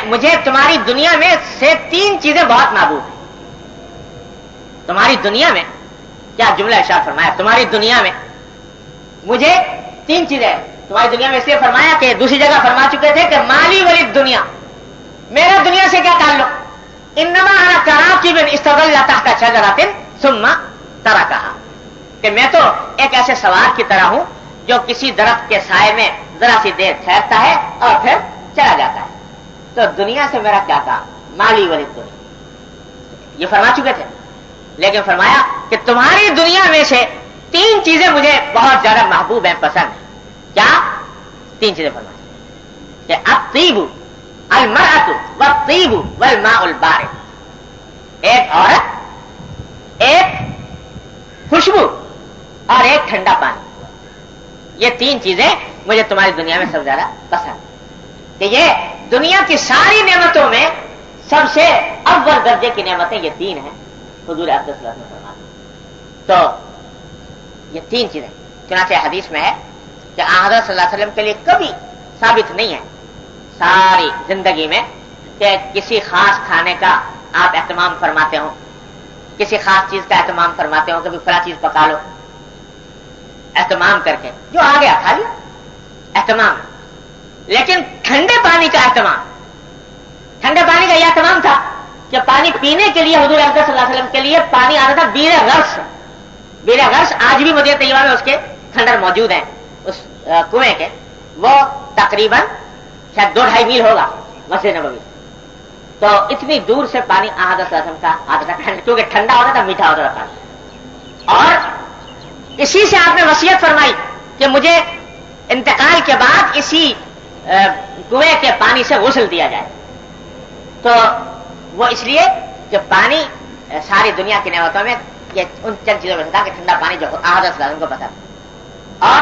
مجھے تمہاری دنیا میں سے 3 چیزیں بہت محبوب ہیں. تمہاری دنیا میں کیا جملہ ارشاد فرمایا, تمہاری دنیا میں مجھے 3 چیزیں, تمہاری دنیا میں اس لیے فرمایا کہ دوسری جگہ فرما چکے تھے کہ مالی ولد دنیا, میرا دنیا سے کیا تعلق, انما انا کراکب استظل تحت شجرۃ ثم ترکھا, کہ میں تو ایک ایسے سوار کی طرح ہوں جو کسی درخت کے سائے میں ذرا سی دیر ٹھہرتا ہے اور پھر چلا جاتا ہے. تو دنیا سے میرا کیا کام؟ مالی ولی دنیا یہ فرما چکے تھے. لیکن فرمایا کہ تمہاری دنیا میں سے 3 چیزیں مجھے بہت زیادہ محبوب ہیں، پسند ہیں. کیا 3 چیزیں فرمائی کہ الطیب المرأۃ والطیب والماء البارد. ایک عورت، ایک خوشبو اور ایک ٹھنڈا پانی. یہ 3 چیزیں مجھے تمہاری دنیا میں سب سے زیادہ پسند کہ یہ دنیا کی ساری نعمتوں میں سب سے اول درجے کی نعمتیں یہ 3 ہیں. حضور اقدس صلی اللہ علیہ وسلم نے فرمایا. تو یہ 3 چیزیں چنانچہ حدیث میں ہے کہ حضرت صلی اللہ علیہ وسلم کے لیے کبھی ثابت نہیں ہے ساری زندگی میں کہ کسی خاص کھانے کا آپ اہتمام فرماتے ہو، کسی خاص چیز کا اہتمام فرماتے ہو، کبھی فلاں چیز پکا لو، اہتمام کر کے جو آ گیا کھا لیا، اہتمام. لیکن ٹھنڈے پانی کا اہتمام، ٹھنڈے پانی کا یہ اہتمام تھا کہ پانی پینے کے لیے حضور اقدس صلی اللہ علیہ وسلم کے لیے پانی آتا تھا بیر غرس. بیر غرس آج بھی مدینہ طیبہ میں اس کے کھنڈر موجود ہیں اس کنویں کے. وہ تقریباً شاید 2-2.5 میل ہوگا مسجد نبوی. تو اتنی دور سے پانی حضرت صلی اللہ علیہ وسلم کا آتا تھا کیونکہ ٹھنڈا ہوتا تھا، میٹھا ہوتا تھا پانی. اور اسی سے آپ نے وصیت فرمائی کہ مجھے انتقال کے بعد اسی کنویں کے پانی سے غسل دیا جائے. تو وہ اس لیے کہ پانی ساری دنیا کی نعمتوں میں یہ ان چند چیزوں میں تھا کہ ٹھنڈا پانی جو حضرت صلی اللہ علیہ وسلم کو پتا. اور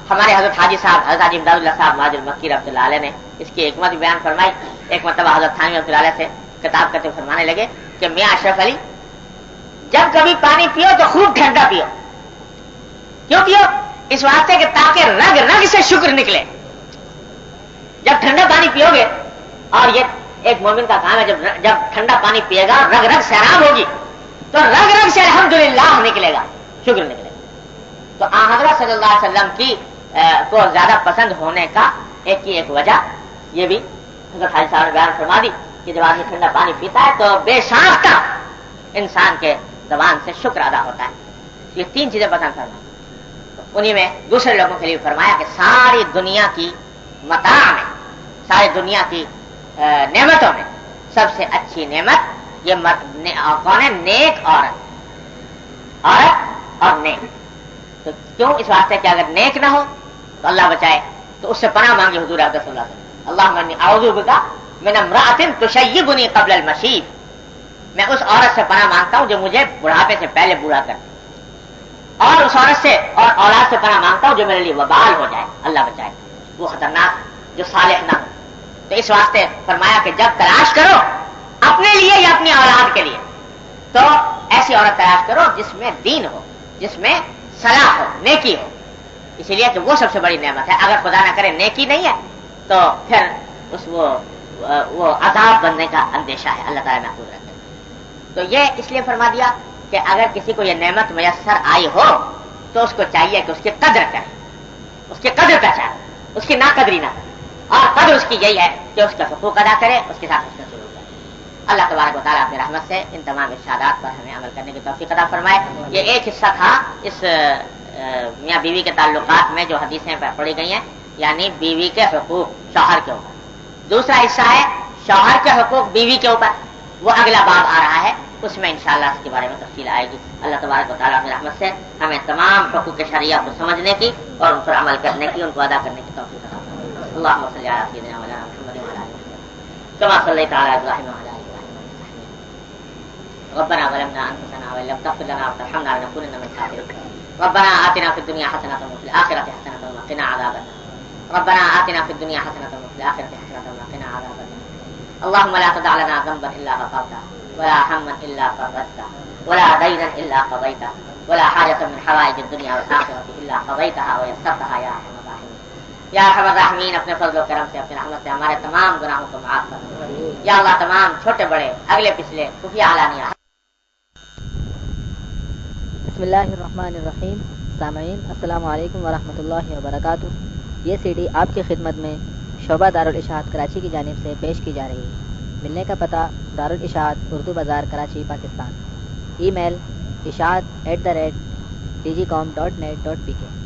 ہمارے حضرت حاجی صاحب حضرت حاجی امداد اللہ صاحب مہاجر مکی رحمۃ اللہ علیہ نے اس کی حکمت بیان فرمائی. ایک مرتبہ حضرت تھانوی رحمۃ اللہ علیہ سے خطاب کرتے فرمانے لگے کہ میاں اشرف علی جب کبھی پانی پیو تو خوب ٹھنڈا پیو. کیوں پیو؟ اس واسطے کہ تاکہ رگ رگ سے شکر نکلے. جب ٹھنڈا پانی پیو گے، اور یہ ایک مومن کا کام ہے جب ٹھنڈا پانی پیے گا رگ رگ سیراب ہوگی تو رگ رگ سے الحمدللہ نکلے گا، شکر نکلے گا. تو حضرت صلی اللہ علیہ وسلم کی کو زیادہ پسند ہونے کا ایک وجہ یہ بھی حضرت حاجی صاحب نے بیان فرما دی کہ جب آدمی ٹھنڈا پانی پیتا ہے تو بے ساختہ انسان کے زبان سے شکر ادا ہوتا ہے. یہ 3 چیزیں پسند کرنا. انہی میں دوسرے لوگوں کے لیے فرمایا کہ ساری دنیا کی متاع میں، ساری دنیا کی نعمتوں میں سب سے اچھی نعمت یہ کون ہے؟ نیک عورت اور نیک. تو کیوں؟ اس واسطے کہ اگر نیک نہ ہو تو اللہ بچائے تو اس سے پناہ مانگی حضور اقدس صلی اللہ علیہ وسلم. اللہم انی اعوذ بک من امرأۃ تشیبنی قبل المشیب. میں اس عورت سے پناہ مانگتا ہوں جو مجھے بڑھاپے سے پہلے بوڑھا کر، اور اس عورت سے اور اولاد سے پناہ مانگتا ہوں جو میرے لیے وبال ہو جائے، اللہ بچائے، وہ خطرناک جو صالح نہ ہو. تو اس واسطے فرمایا کہ جب تلاش کرو اپنے لیے یا اپنی اولاد کے لیے تو ایسی عورت تلاش کرو جس میں دین ہو، جس میں صلاح ہو، نیکی ہو. اسی لیے کہ وہ سب سے بڑی نعمت ہے. اگر خدا نہ کرے نیکی نہیں ہے تو پھر وہ عذاب بننے کا اندیشہ ہے. اللہ تعالیٰ محفوظ رکھے. تو یہ اس لیے فرما دیا کہ اگر کسی کو یہ نعمت میسر آئی ہو تو اس کو چاہیے کہ اس کی قدر کرے، اس کی قدر پہچانے، اس کی ناقدری نہ کرے. اور قدر اس کی یہی ہے کہ اس کا حقوق ادا کرے، اس کے ساتھ اس کا سلوک کرے. اللہ تبارک و تعالیٰ اپنی رحمت سے ان تمام ارشادات پر ہمیں عمل کرنے کی توفیق عطا فرمائے. یہ ایک حصہ تھا اس میاں بیوی کے تعلقات میں جو حدیثیں پڑھی گئی ہیں، یعنی بیوی کے حقوق شوہر کے اوپر. دوسرا حصہ ہے شوہر کے حقوق بیوی کے اوپر، وہ اگلا باب آ رہا ہے، اس میں انشاءاللہ اس کے بارے میں تفصیل آئے گی. اللہ تبارک و تعالیٰ اپنی رحمت سے ہمیں تمام حقوق شرعیہ کو سمجھنے کی اور ان پر عمل کرنے کی، ان کو ادا کرنے کی توفیق عطا فرمائے. اللهم صل على سيدنا مولانا محمد وعلى آله وصحبه كما صليت على إبراهيم وعلى آل إبراهيم إنك حميد مجيد. ربنا ظلمنا أنفسنا وإن لم تغفر لنا وترحمنا لنكونن من الخاسرين. ربنا آتنا في الدنيا حسنة وفي الآخرة حسنة وقنا عذاب النار. ربنا آتنا في الدنيا حسنة وفي الآخرة حسنة وقنا عذاب النار. اللهم لا تدع لنا ذنبا إلا غفرته ولا هما إلا فرجته ولا دينا إلا قضيته ولا حاجة من حوائج الدنيا والآخرة إلا قضيتها ويسرتها يا أرحم الراحمين. یا ارحم الراحمین اپنے فضل و کرم سے، اپنی رحمت سے ہمارے تمام گناہوں کو معاف کر. یا اللہ تمام چھوٹے بڑے اگلے پچھلے خفیہ علانیہ. بسم اللہ الرحمن الرحیم. سامعین السلام علیکم ورحمۃ اللہ وبرکاتہ. یہ سی ڈی آپ کی خدمت میں شعبہ دارالاشاعت کراچی کی جانب سے پیش کی جا رہی ہے. ملنے کا پتہ دارالاشاعت اردو بازار کراچی پاکستان. ای میل اشاعت@dgcom.net.pk.